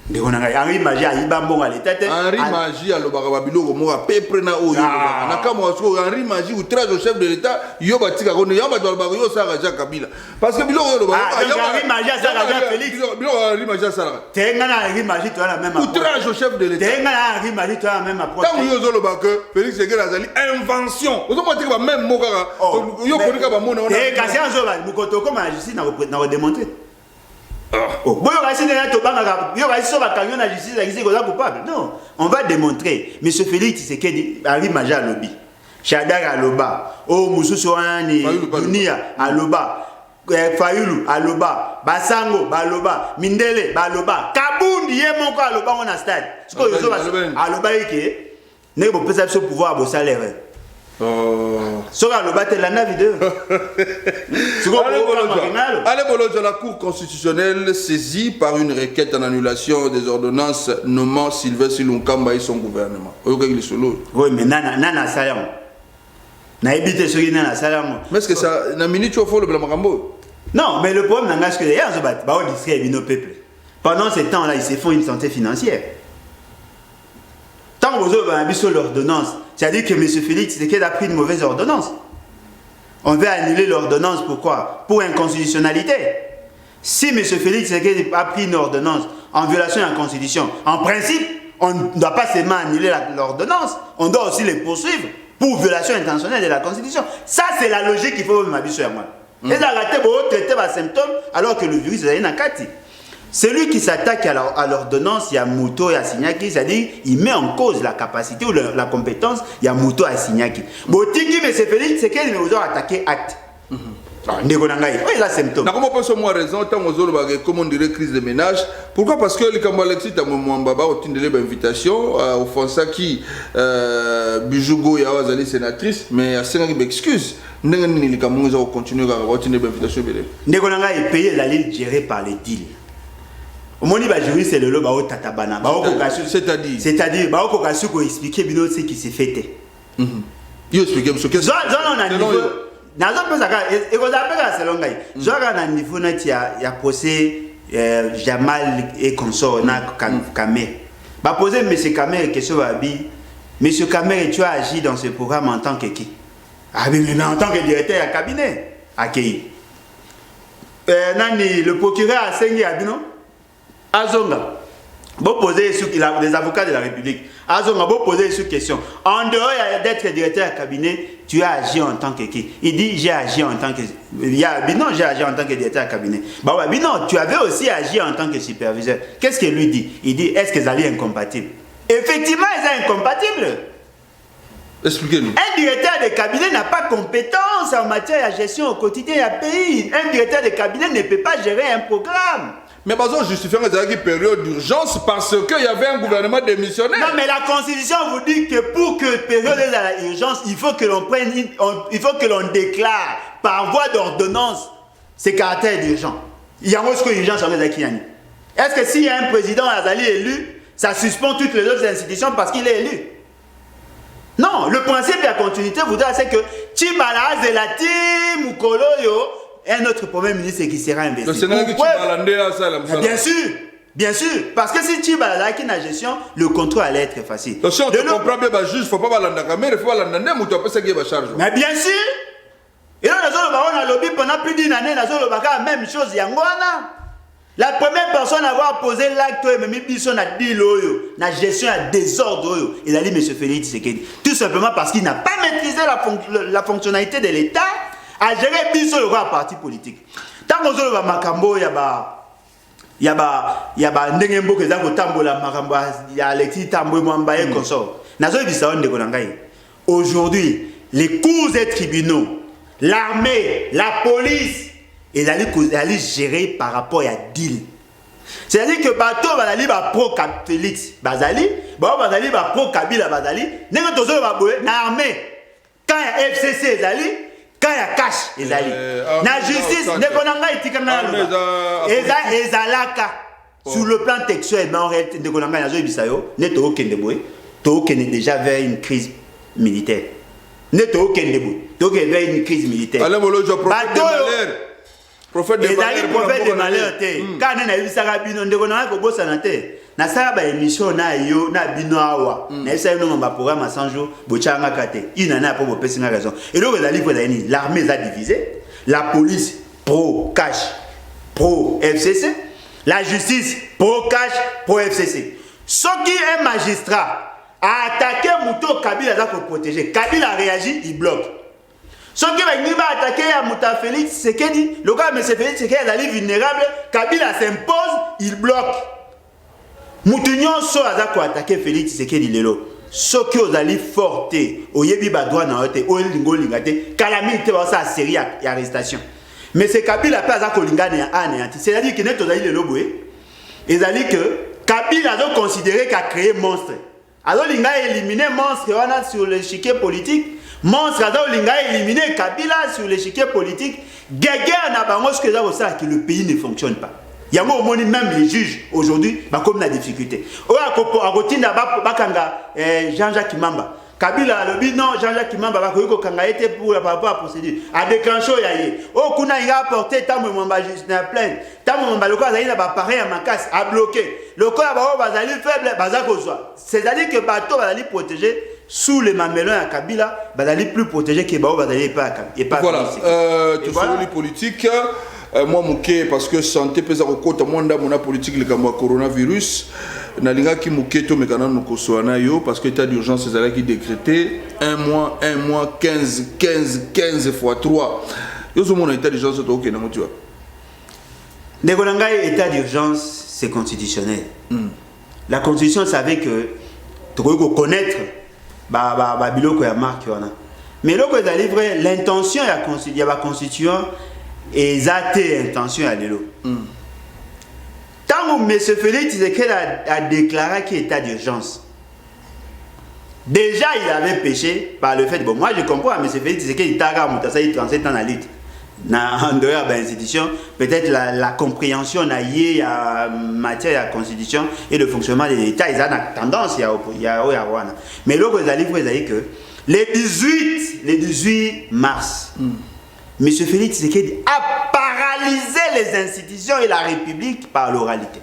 Henri Magie a ibambo à l'état. Henri Magie a l'obara biloko moka pepre na oyo. Na kama waso Henri Magie outrage au chef de l'état, yo batika kono yo ba yo sara Jacques Kabila. Parce que biloko yo Henri Magie a sara Félix. Biloko Henri Magie a sara. Tenga na Henri Magie to la même outrage au chef de l'état. Tenga na Henri Magie to la même approche. Tant yo zo loba que Félix Tshisekedi azali invention. Ozo motika ba même moka yo konika ba mona. Kasi anzo ba mukoto comme la justice na démontrer. Non, on va démontrer. Monsieur Félix Tshisekedi Henri Magie à lobby. Shadak à Loba. Oh, Moussoussouani, Dunia à Loba. Fayulu à Loba. Basango à Loba. Mindele à Loba. Kabundi, Yemoko à Loba, on a stade. Ce que vous avez à Loba, n'est pas possible ce pouvoir à vos salaires. Allez, Bolodja, la Cour constitutionnelle saisie par une requête en annulation des ordonnances nommant Sylvestre Lunkamba et son gouvernement. Oui, mais nana salam. Na évité ce qui nana salam. Mais est-ce que ça na minute au fond le blamarambo? Non, mais le problème c'est que les gens ont distribué nos peuples. Pendant ce temps-là, ils se font une santé financière. Tant que vous avez sur l'ordonnance, c'est-à-dire que M. Félix Tshisekedi a pris une mauvaise ordonnance. On veut annuler l'ordonnance, pourquoi? Pour inconstitutionnalité. Si M. Félix Tshisekedi a pris une ordonnance en violation de la Constitution, en principe, on ne doit pas seulement annuler l'ordonnance, on doit aussi les poursuivre pour violation intentionnelle de la Constitution. Ça, c'est la logique qu'il faut m'habituer à moi. Et là, raté pour traiter les symptômes alors que le virus est dans Kati. Celui qui s'attaque à l'ordonnance, il y a Mouto et Signaki, c'est-à-dire il met en cause la capacité ou la compétence, il y a Mouto et Signaki. Botiki, mais c'est Félix, c'est qu'il nous a attaqué acte. Oui, là, symptôme. Comment pas moi raison, tant comme on dirait crise de ménage. Pourquoi? Parce que les Kambalexi, tu as mon baba, au tinde l'invitation, au Fonsa qui, Bijougo, Yawazali, sénatrice, mais à Sénat, il m'excuse. Les Kambalexi ont continué à avoir une invitation. Negonanga est payé la ligne gérée par les deals. Au moment où jury c'est le lot bao tatabana bao c'est-à-dire bao kokasu ko expliquer bino ce qui s'est fait. Il explique ce que c'est non na niveau nazo pesa ka e ko zapeka selon ngai zoka na niveau na ya procès Jamal et consort na Kamer ba poser monsieur Kamer question ba bi monsieur Kamer tu as agi dans ce programme en tant que qui? Ah mais en tant que directeur de cabinet accueilli nani le procureur a signé abino Azonga, vous posez les avocats de la République. Azonga, vous posez une question. En dehors d'être directeur de cabinet, tu as agi en tant que qui? Il dit j'ai agi en tant que. Non, j'ai agi en tant que directeur de cabinet. Bah ouais, non, tu avais aussi agi en tant que superviseur. Qu'est-ce qu'il lui dit? Il dit est-ce que ça est incompatible? Effectivement, ils sont incompatibles. Expliquez-nous. Un directeur de cabinet n'a pas compétence en matière de gestion au quotidien du pays. Un directeur de cabinet ne peut pas gérer un programme. Mais par exemple, justifiant une période d'urgence parce qu'il y avait un gouvernement démissionnaire. Non, mais la Constitution vous dit que pour que période d'urgence, il faut que l'on prenne, il faut que l'on déclare par voie d'ordonnance ces caractères d'urgence. Il y a une urgence sur les Akiani. Est-ce que s'il y a un président Azali élu, ça suspend toutes les autres institutions parce qu'il est élu? Non, le principe de la continuité voudrait c'est que Chibala Zelati Mukoloyo, un autre premier ministre qui sera investi. Le Sénégal qui Chibalandé ça la bien sûr, parce que si Chibala qui n'a gestion, le contrôle allait être facile. Donc si on te comprend bien, il ne faut pas balanda mais il faut balanda mais tu peux ça qui va charge. Mais bien sûr. Et là on a lobby pendant plus d'une année, la même chose yangwana. La première personne à avoir posé l'acte la gestion à désordre, il a dit M. Félix Tshisekedi. Tout simplement parce qu'il n'a pas maîtrisé la fonctionnalité de l'État à gérer biso le roi parti politique. Tant que vous avez makambo yaba ndengembo que zako tambola makambo ya Alexis Tambwe Mwamba et consort. Nazo bisaon de konangai. Aujourd'hui, les cours et tribunaux, l'armée, la police, ils allaient gérer par rapport à deal. C'est-à-dire que bateau va aller pro Félix Bazali, bazali va pro Kabila Bazali, n'est-ce pas l'armée quand il y a FCC Zali. Quand il y a cash, la justice, sur le plan textuel, mais en réalité, déjà vers une crise militaire. Vers une crise militaire. Prophète de malheur. Quand on a eu ça, na saba émission na yo na bino awa na esa no mba programme à 100 jours bochanga kate inana pour pesi na raison et donc les livres l'armée a divisé, la police pro cash pro FCC, la justice pro cash pro FCC. Ce qui est magistrat a attaqué Mouto Kabila za pour protéger, Kabila a réagi, il bloque. Ce qui va attaquer à Mouta Félix Tshisekedi, le gars M. Félix Tshisekedi est vulnérable, Kabila s'impose, il bloque. Moutinyon so azako attaquer Félix Tshisekedi lelo. So ki ozali forte, oyebi ba droit na ote, o lingo lingate, calamité ba sa série ya arrestation. Mais c'est Kabila pas azako lingane ya anéanti. C'est-à-dire que net ozali lelo boye. Ezali que Kabila a considéré qu'a créé monstre. Alors linga éliminer monstre wana sur l'échiquier politique. Monstre a linga éliminer Kabila sur l'échiquier politique. Guerre na bango ce que ça que le pays ne fonctionne pas. Il y a même les juges aujourd'hui, comme la difficulté. Jean-Jacques Kimamba. Kabila le non, Jean-Jacques Kimamba va été pour par rapport à la procédure. A déclenché yaye. Oh, kuna il a apporté tant Mwamba juste na plainte. Tant Mwamba le cas il a pareil à ma casse, a bloqué. Le cas va faible, c'est-à-dire que bateau va aller protéger sous les mamelons à Kabila, va aller plus protéger que bateau va aller pas et pas. Voilà, tout sur les politiques. Moi, mouké parce que santé pesa kokota mwanda mona politique le kamwa coronavirus nalinga ki mouké to mekana nukosoana yo parce que état d'urgence ezala qui décrété 1 mois 15 fois 3 yo zo mona état d'urgence to okena motiwa ndeko ngai état d'urgence c'est constitutionnel. La constitution savait que tu dois connaître biloko ya marque wana. Mais là que livre l'intention ya ba constituant et zate intention ya lelo. Tant que M. Félix Tshisekedi a déclaré qu'il était d'urgence. Déjà, il avait péché par le fait, bon, moi je comprends, M. Félix Tshisekedi taga mutasa il 37 ans na lutte. En dehors de l'institution, peut-être la compréhension en matière de la constitution et le fonctionnement de l'État, ils ont une tendance, mais là, vous allez que le 18 mars, M. Félix Tshisekedi a paralysé les institutions et la République par l'oralité.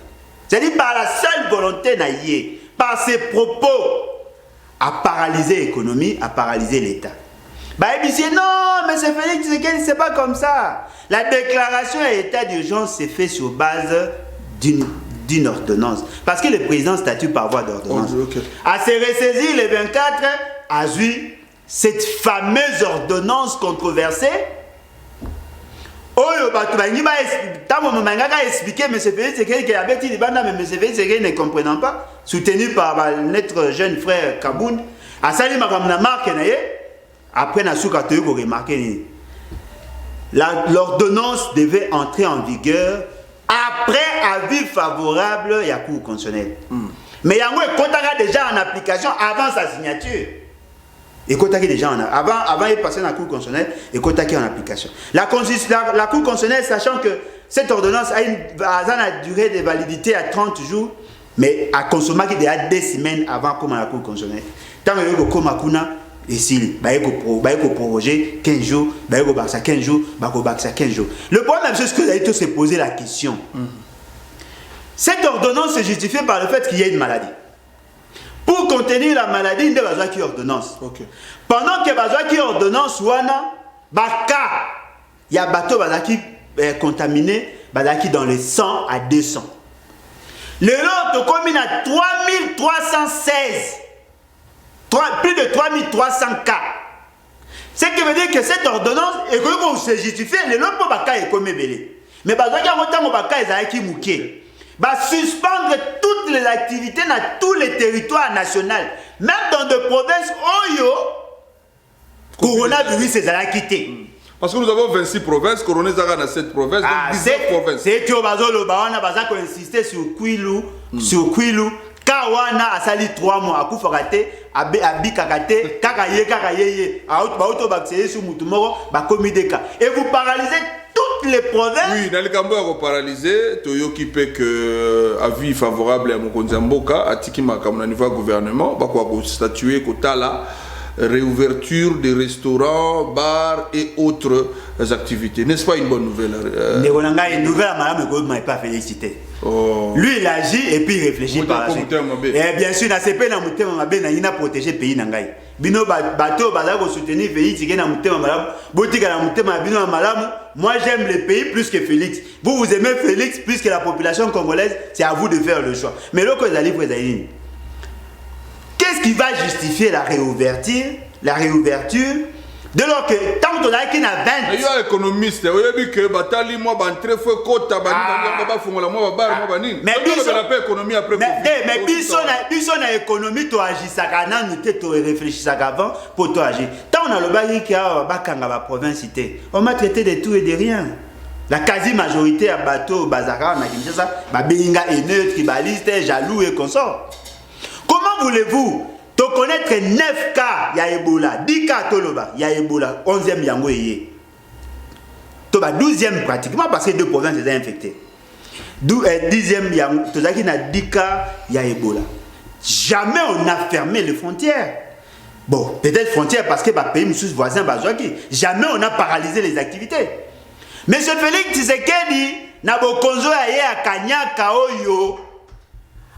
C'est-à-dire par la seule volonté naïe, par ses propos, à paralyser l'économie, à paralyser l'État. Non, mais c'est Félix Tshisekedi, c'est pas comme ça. La déclaration à état d'urgence s'est faite sur base d'une ordonnance. Parce que le président statue par voie d'ordonnance. A se ressaisi le 24, a vu cette fameuse ordonnance controversée. Expliquer M. Félix Tshisekedi qui avait dit mais M. Félix Tshisekedi ne comprenant pas, soutenu par notre jeune frère Kaboun, a sali makamna marque naye. Après, l'ordonnance devait entrer en vigueur après avis favorable à la Cour constitutionnelle. Mais Yango est déjà en application avant sa signature. Et déjà avant de passer dans la Cour constitutionnelle, et en application. La Cour constitutionnelle, sachant que cette ordonnance a une durée de validité à 30 jours, mais a consommé déjà 2 semaines avant comme la Cour constitutionnelle. Tant que et s'il va proroger 15 jours, va 15 jours, va 15 jours. Le problème, c'est ce que vous avez tous se poser la question. Cette ordonnance se justifie par le fait qu'il y a une maladie. Pour contenir la maladie, il y a besoin d'une ordonnance. Pendant qu'il y a besoin d'une ordonnance, il y a bateau qui est contaminé dans les 100 à 200. Le lot commune à 3316. Plus de 3300 cas. Ce qui veut dire que cette ordonnance est comme se justifier, les lots pour Baka est comme belé. Mais parce qu'il y a autant de Baka qui mouké. Suspendre toutes les activités dans tous les territoires nationaux, même dans des provinces où le coronavirus est quitté. Parce que nous avons 26 provinces, Corona Zaga dans 7 provinces, donc 19 provinces. C'est que on a insisté sur Kwilu, Kawana a sali 3 mois, a Koufagate, Abikakate, Kakaye, Auto Baxé sur Moutumoro, Bakomideka. Et vous paralysez toutes les provinces. Oui, dans le Gambo, vous paralysez, Toyoki peut que avis favorable à Mokonzamboka, à Tikimaka, au niveau gouvernement, Bakwa statuer Kotala, réouverture des restaurants, bars et autres activités. N'est-ce pas une bonne nouvelle? Une nouvelle, madame, ne m'a pas félicité. Lui, il agit et puis il réfléchit par la suite. Et bien sûr, il a protégé le pays. Moi, j'aime le pays plus que Félix. Vous aimez Félix plus que la population congolaise. C'est à vous de faire le choix. Mais là, qu'est-ce qui va justifier la réouverture? De lors que tant que tu as qu'il y a 20. Il y a économiste, il y a dit que Batali moi bantre feu kota mais biso na économie to agisaka nanu te to réfléchissaka avant pour to agir. Tant on a le bagi qui a bakanga ba province cité. On m'a traité de tout et de rien. La quasi-majorité à bateau bazara na Kinshasa, ba binga haineux, tribaliste, jaloux et consort. Comment voulez-vous te connaître 9 cas, il y a Ebola, 10 cas, il y a Ebola, 11e yango yé. 12e pratiquement parce que 2 provinces sont infectées. 10e yango, tu as 10 cas, il y a Ebola. Jamais on a fermé les frontières. Bon, peut-être frontières parce que les pays voisins, jamais on a paralysé les activités. Monsieur Félix Tshisekedi, n'a pas konzo à Kanyaka Oyo,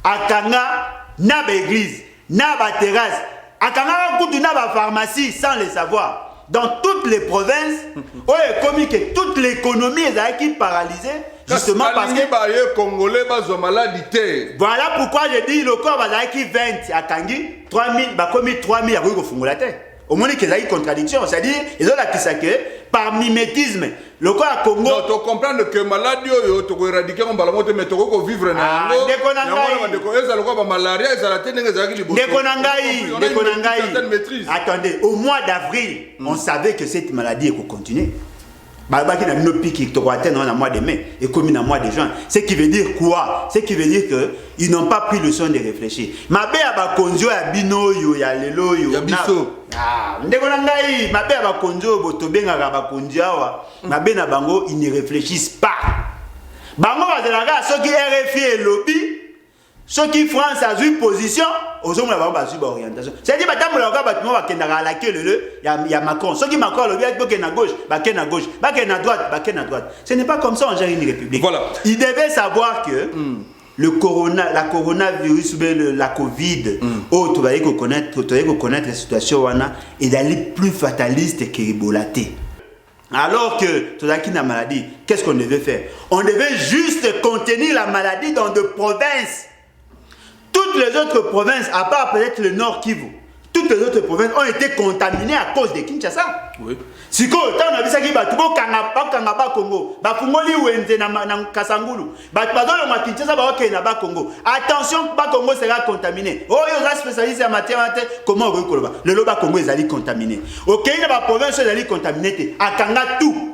à Kanga, n'a pas église. Na ba terrasse, à Kangara Koutou na ba pharmacie sans le savoir. Dans toutes les provinces, comme que toute l'économie est qui paralysée, justement parce que les Congolais ont maladie. Voilà pourquoi je dis le corps va qui 20 à Kangi, 3000, bah comme 3000 à Fungola terre. au moins qu'il y a une contradiction, c'est-à-dire ils ont la qui par mimétisme le cas à Congo. Non, tu comprends que maladie tu peux éradiquer on balamote mais tu peux vivre na ngo. Malaria ça la tête attendez, au mois d'avril, on savait que cette maladie allait continuer. Babaki na no pique to atteindre dans mois de mai et comme dans mois de juin. Ce qui veut dire quoi? Ce qui veut dire que ils n'ont pas pris le soin de réfléchir. Mabe aba konjo ya bino yo ya lelo yo. Ya biso. Ah, ndeko na ngai mabe aba konjo botobenga ba konjo awa. Mabe na bango ils ne réfléchissent pas. Bango ba de la gare ceux qui RFI et lobby, ceux qui France a eu position, aux hommes là-bas ba suba orientation. C'est-à-dire ba tambola ka ba timo ba kendaka la queue le ya Macron. Ceux qui Macron lobby ba ke na gauche, ba ke na gauche, ba ke na droite, ba ke na droite. Ce n'est pas comme ça on gère une république. Voilà. Il devait savoir que la coronavirus ou bien la Covid, tu vas connaître la situation et d'aller plus fataliste que Ebola-té. Alors que tu as une maladie, qu'est-ce qu'on devait faire? On devait juste contenir la maladie dans des provinces. Toutes les autres provinces, à part peut-être le Nord Kivu, toutes les autres provinces ont été contaminées à cause de Kinshasa. Oui. Si tu as vu ça, tu as Congo, Congo. Attention, Congo sera contaminé. Oh, il y a spécialistes en matière comment le Loba Congo est contaminé. Ok, il y a des provinces qui sont contaminées. À Kanga tout.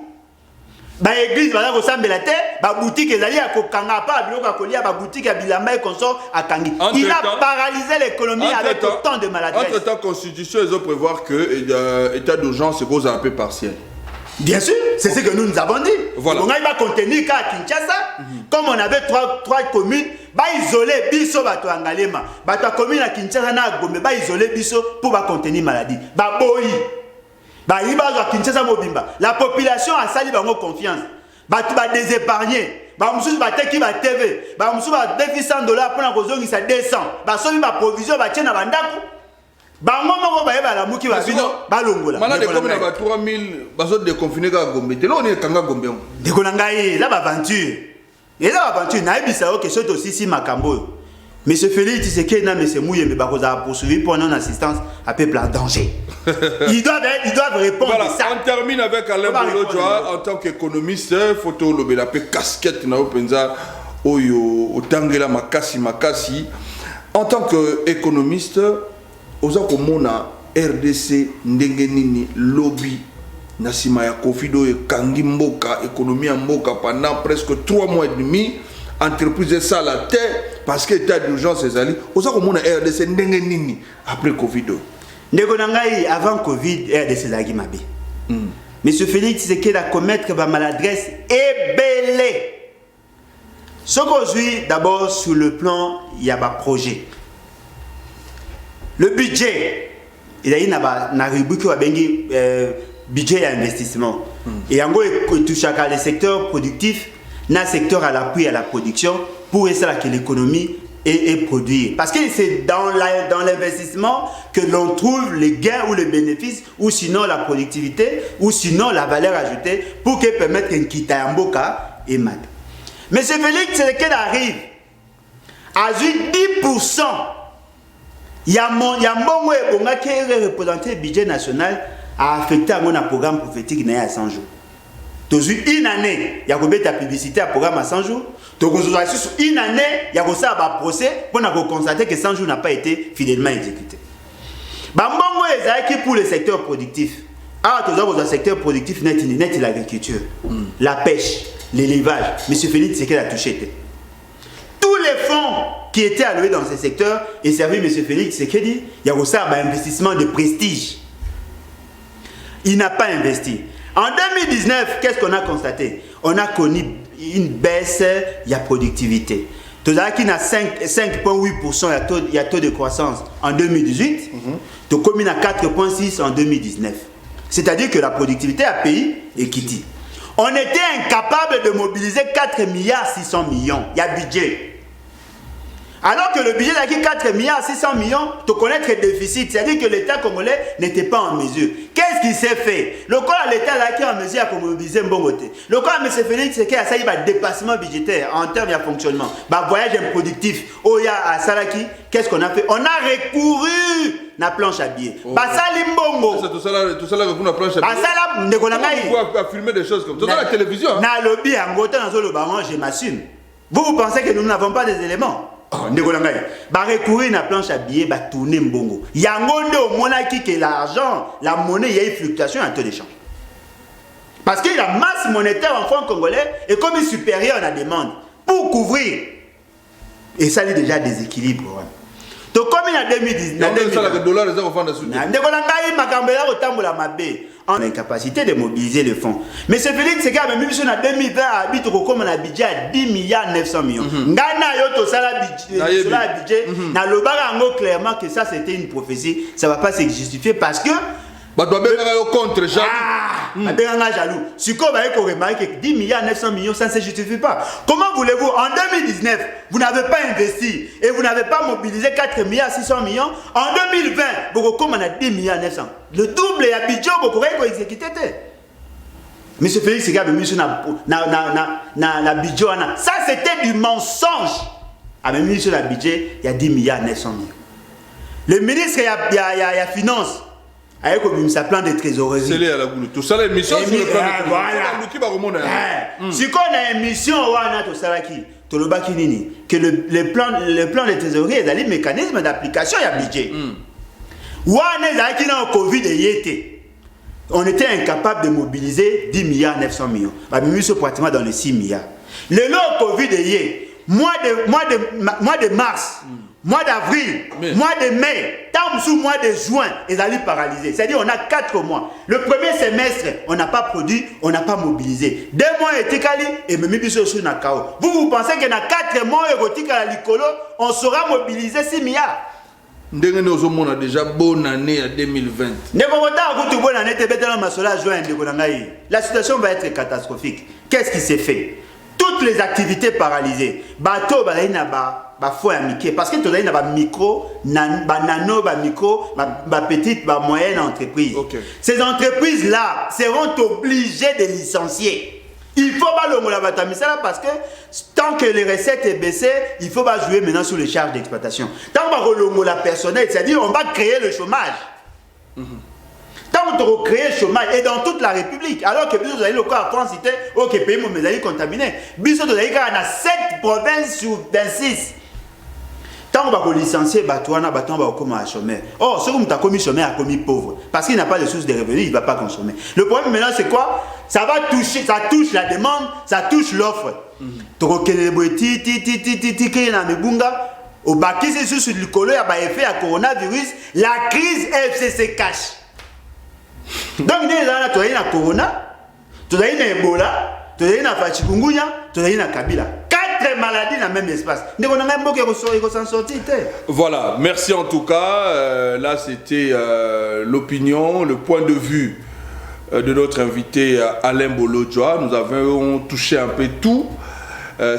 Ba église bala ko sambela te ba boutique ezali ya ko kanga pa biloko kolia ba boutique ya bilamba et consort à Kangi. Il a paralysé l'économie avec autant de maladies. Entre temps constitution ils ont prévoir que état d'urgence c'est cause un peu partiel. Bien sûr, c'est ce que nous avons dit. Voilà. On a pas contenir qu'à Kinshasa, comme on avait trois communes, ba isoler biso bato angalema. Bato commune à Kinshasa na Gombe ba isoler biso pour ba contenir maladie. Ba boyi. La population a sali confiance. Ba désépargné. Ba mususu ba teki ba TV. Ba mususu ba défi $100 pour na kozongi sa 200. Ba sobi ba provision ba tiena bandako. Ba ngoma ba yeba la muki ba bino ba longola. Malade comme na ba 3000 ba so déconfiné ka Gombe. Te lo ni kanga Gombe. De konangai la ba aventure. Et la aventure na ebisa o que soto sisi makambo. Monsieur Félix Tshisekedi na monsieur Mouye mais bakoza poursuivi pour non assistance à peuple en danger. Ils doivent répondre voilà, ça. on termine avec Alain Bolodjoa en tant qu'économiste, photo lobela pe casquette na openza oyo otangela makasi. En tant qu'économiste, oza komona RDC ndenge nini lobby na sima ya Covid oyo kangi mboka économie ya mboka pendant presque 3 mois et demi. Entreprise ça la terre parce que état d'urgence ezali oza komona RDC ndenge nini après Covid. Ndeko nangai avant Covid RDC zaki mabe. Monsieur Félix Tshisekedi a commettre ba maladresse ebelé. Ce qu'aujourd'hui d'abord sur le plan il y a ba projet. Le budget il y a na rubrique wa bengi budget et investissement. Et en gros il touche à les secteurs productifs. Dans le secteur à l'appui à la production pour essayer que l'économie est produite. Parce que c'est dans l'investissement que l'on trouve les gains ou les bénéfices, ou sinon la productivité, ou sinon la valeur ajoutée pour qu'elle permette qu'un Kitayamboka et mat. Mais ce Félix, c'est lequel arrive à 10%. Il y a mon qui est représenté le budget national à affecter à mon programme prophétique à 100 jours. Une année, il y a la publicité à programme à 100 jours. Une année, il y a un procès pour constater que 100 jours n'a pas été fidèlement exécuté. Pour le secteur productif, le secteur productif net l'agriculture, la pêche, l'élevage. M. Félix Tshisekedi a touché. Tous les fonds qui étaient alloués dans ce secteur et servi M. Félix Tshisekedi, il y a un investissement de prestige. Il n'a pas investi. En 2019, qu'est-ce qu'on a constaté? On a connu une baisse de la productivité. Tout à qui a 5,8%, il y a taux de croissance en 2018, tout comme il a 4,6% en 2019. C'est-à-dire que la productivité a payé et quitté. On était incapable de mobiliser 4,6 milliards. Il y a budget. Alors que le budget d'Aki 4 milliards 600 millions, te connaître le déficit, c'est-à-dire que l'État congolais n'était pas en mesure. Qu'est-ce qui s'est fait? Le corps de l'État qui est en mesure à mobiliser un bon côté. Le corps de M. Félix, c'est qu'il y a un dépassement budgétaire en termes de fonctionnement. Voyage improductif. Oya à Salaki, qu'est-ce qu'on a fait? On a recouru na planche à billets. Basali Mbongo. C'est tout ça là que la planche à billets. Basala Ndekonangai. On peut filmer des choses comme ça. Dans la télévision. Na lobby en gotan dans le baron, je m'assume. Vous pensez que nous n'avons pas des éléments? Recourir na planche à billets, tourner mbongo. Yangonde au monaki que l'argent, la monnaie, il y a une fluctuation en taux d'échange. Parce que la masse monétaire en francs congolais est comme une supérieure à la demande pour couvrir. Et ça, il y a déjà déséquilibre. Donc, comme il y a 2019, on a une capacité de mobiliser le fonds. Mais ce Félix, c'est qu'à 2020, habite comme un budget à 10 milliards 900 millions. Ngana yoto sala budget, na lobara ngo clairement que ça c'était une prophétie, ça va pas se justifier parce que contre jaloux. Jaloux. Si vous avez remarqué que 10 milliards 900 millions, ça ne se justifie pas. Comment voulez-vous, en 2019, vous n'avez pas investi et vous n'avez pas mobilisé 4 milliards 600 millions. En 2020, vous avez 10 milliards 900. Le double et budget, vous avez exécuté. Monsieur Félix, c'est que na budget. Ça, c'était du mensonge. Avec le budget, il y a 10 milliards 900 millions. Le ministre, il y a finance. Avec un plan de trésorerie. C'est lié à la boule. Tout ça, l'émission, c'est le plan de trésorerie. Si on a une mission, on a tout ça qui. Que le plan de trésorerie est un mécanisme d'application et de budget. On était incapable de mobiliser 10 milliards 900 millions. On a mis ce pratiquement dans les 6 milliards. Le long Covid mois de mars. Mois d'avril, mois de mai, tant sous mois de juin, ils allaient paralyser. C'est-à-dire on a 4 mois. Le premier semestre, on n'a pas produit, on n'a pas mobilisé. 2 mois et Tekali et même Biso sur Nakao. Vous pensez que dans 4 mois érotiques à la Licolo, on saura mobiliser 6 milliards. On a déjà bonne année à 2020. La situation va être catastrophique. Qu'est-ce qui s'est fait? Toutes les activités paralysées. Bateau, faut amitié parce que tu as une micro, nano, micro, petite, moyenne entreprise. Okay. Ces entreprises-là seront obligées de licencier. Il faut pas le moulabatamisala parce que tant que les recettes est baissées, il faut pas jouer maintenant sur les charges d'exploitation. Tant que le moula personnel, c'est-à-dire on va créer le chômage. Tant qu'on crée le chômage et dans toute la République, alors que vous avez le cas à France, c'était OK, pays mon médaille contaminé. Vous avez 7 provinces sur 26. Tant qu'on va licencier, on va comme un chômeur. Or, ce qu'on a commis chômeur a commis pauvre. Parce qu'il n'a pas de source de revenus, il ne va pas consommer. Le problème maintenant, c'est quoi? Ça va toucher, ça touche la demande, ça touche l'offre. Au baki, c'est sur le colo, il y a effet à coronavirus. La crise FCC cache. Donc, il y a la corona, il y a Ebola, il y a Fachikungunya, il y a Kabila. 4 maladies dans le même espace. Voilà, merci en tout cas. Là, c'était l'opinion, le point de vue de notre invité Alain Bolodjoa. Nous avons touché un peu tout.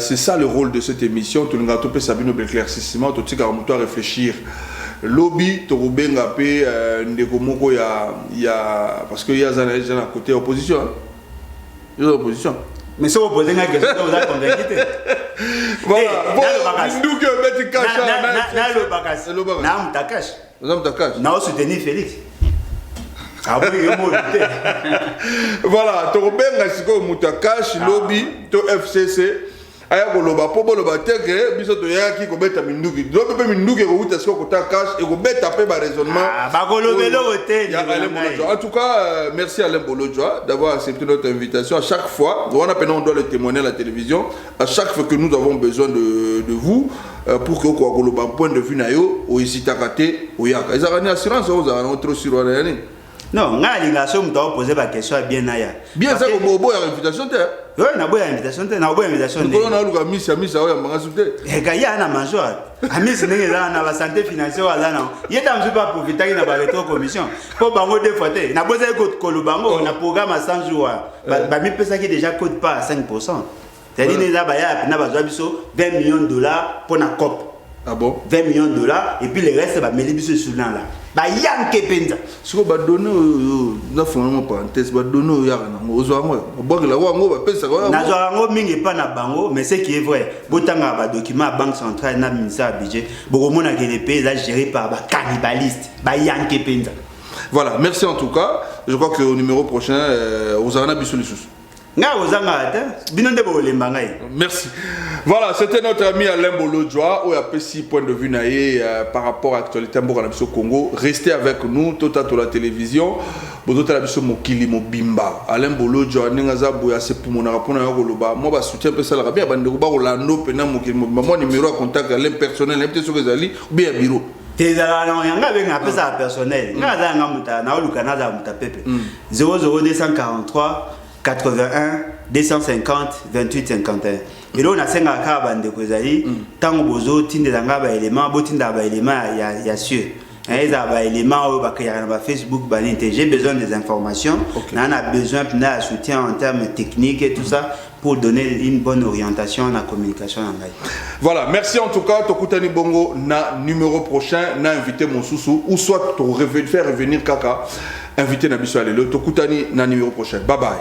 C'est ça le rôle de cette émission. Tu nous as topé Sabine l'éclaircissement. Tu as réfléchir. Lobby, tu as appelé Ndekomoko, il y a parce qu'il y a un côté opposition. Il y a opposition. Mais si vous posez une question, vous avez convaincu. Voilà. Bon, Félix. Voilà, tu as Moutakash, Lobby, tu FCC. Aya koloba po boloba teke biso to yaki ko beta minduki do pe minduki ko uta sko ko ta cash et ko beta pe ba raisonnement ba kolobelo hotel. En tout cas, merci Alain Bolodjoa d'avoir accepté notre invitation. À chaque fois, on doit le témoigner à la télévision. À chaque fois que nous avons besoin de vous pour que ko koloba point de vue na yo o hésita raté o yaka. Ezarani assurance o za na trop sur rien. Non, nga l'ingation me doit poser la question bien naya. Bien ça ko bobo ya invitation te. Oui, na boya invitation te, na boya invitation. Nous na luka misa o ya manga soute. E ga ya na manjoa. Amis ndenge na ba santé financière ala na. Yeta mzu pas profiter na ba retro commission. Po bango deux fois te. Na boza ko kolubango na programme à 100 jours. Ba mi pesa qui déjà cote pas à 5%. C'est-à-dire les abaya na ba biso 20 millions de dollars pour na COP. Ah bon? 20 millions de dollars, et puis le reste, bah, Mélibiso sur là. Bah, yanke penza. Ce qu'on va donner, na fondement parenthèse, va donner au Yarana, aux Ouango, au bord de la Ouango, va payer ça. Nazoango mingi pas na bango, mais ce qui est vrai, botanga ba document à Banque centrale, na ministère budget, beaucoup na que les pays là gérés par ba cannibalistes, ba yanke penza. Voilà, merci en tout cas. Je crois que au numéro prochain, aux Arana Bissolisus. Merci. Voilà, c'était notre ami Alain Bolodjoa, où il y a 6 points de vue par rapport à l'actualité au Congo. Restez avec nous, tout à la télévision. Mokili Mobimba. Alain Bolodjoa, Nengaza Bouyase pour mon rapport à Yogoloba. Moi, je soutiens un ça la rabia, Banderoba, Rolando, Pena Mokili Mobimba. Moi, numéro à contact, Alain personnel, peut-être sur les alliés, ou bien bureau. Tes alliés, il y a un peu ça personnel. Il y a un 00243 81 250 28 51. Et là on a 5 cas de kozali tant bozo tinde danga ba élément botinda ba élément il y a sûr les éléments au Facebook j'ai besoin des informations on a besoin d'un soutien en termes techniques et tout ça pour donner une bonne orientation à la communication en ligne. Voilà, merci en tout cas Tokutani Bongo na numéro prochain na invité mon sousou ou soit faire revenir Kaka invité na biso alelo Tokutani na numéro prochain. Bye bye.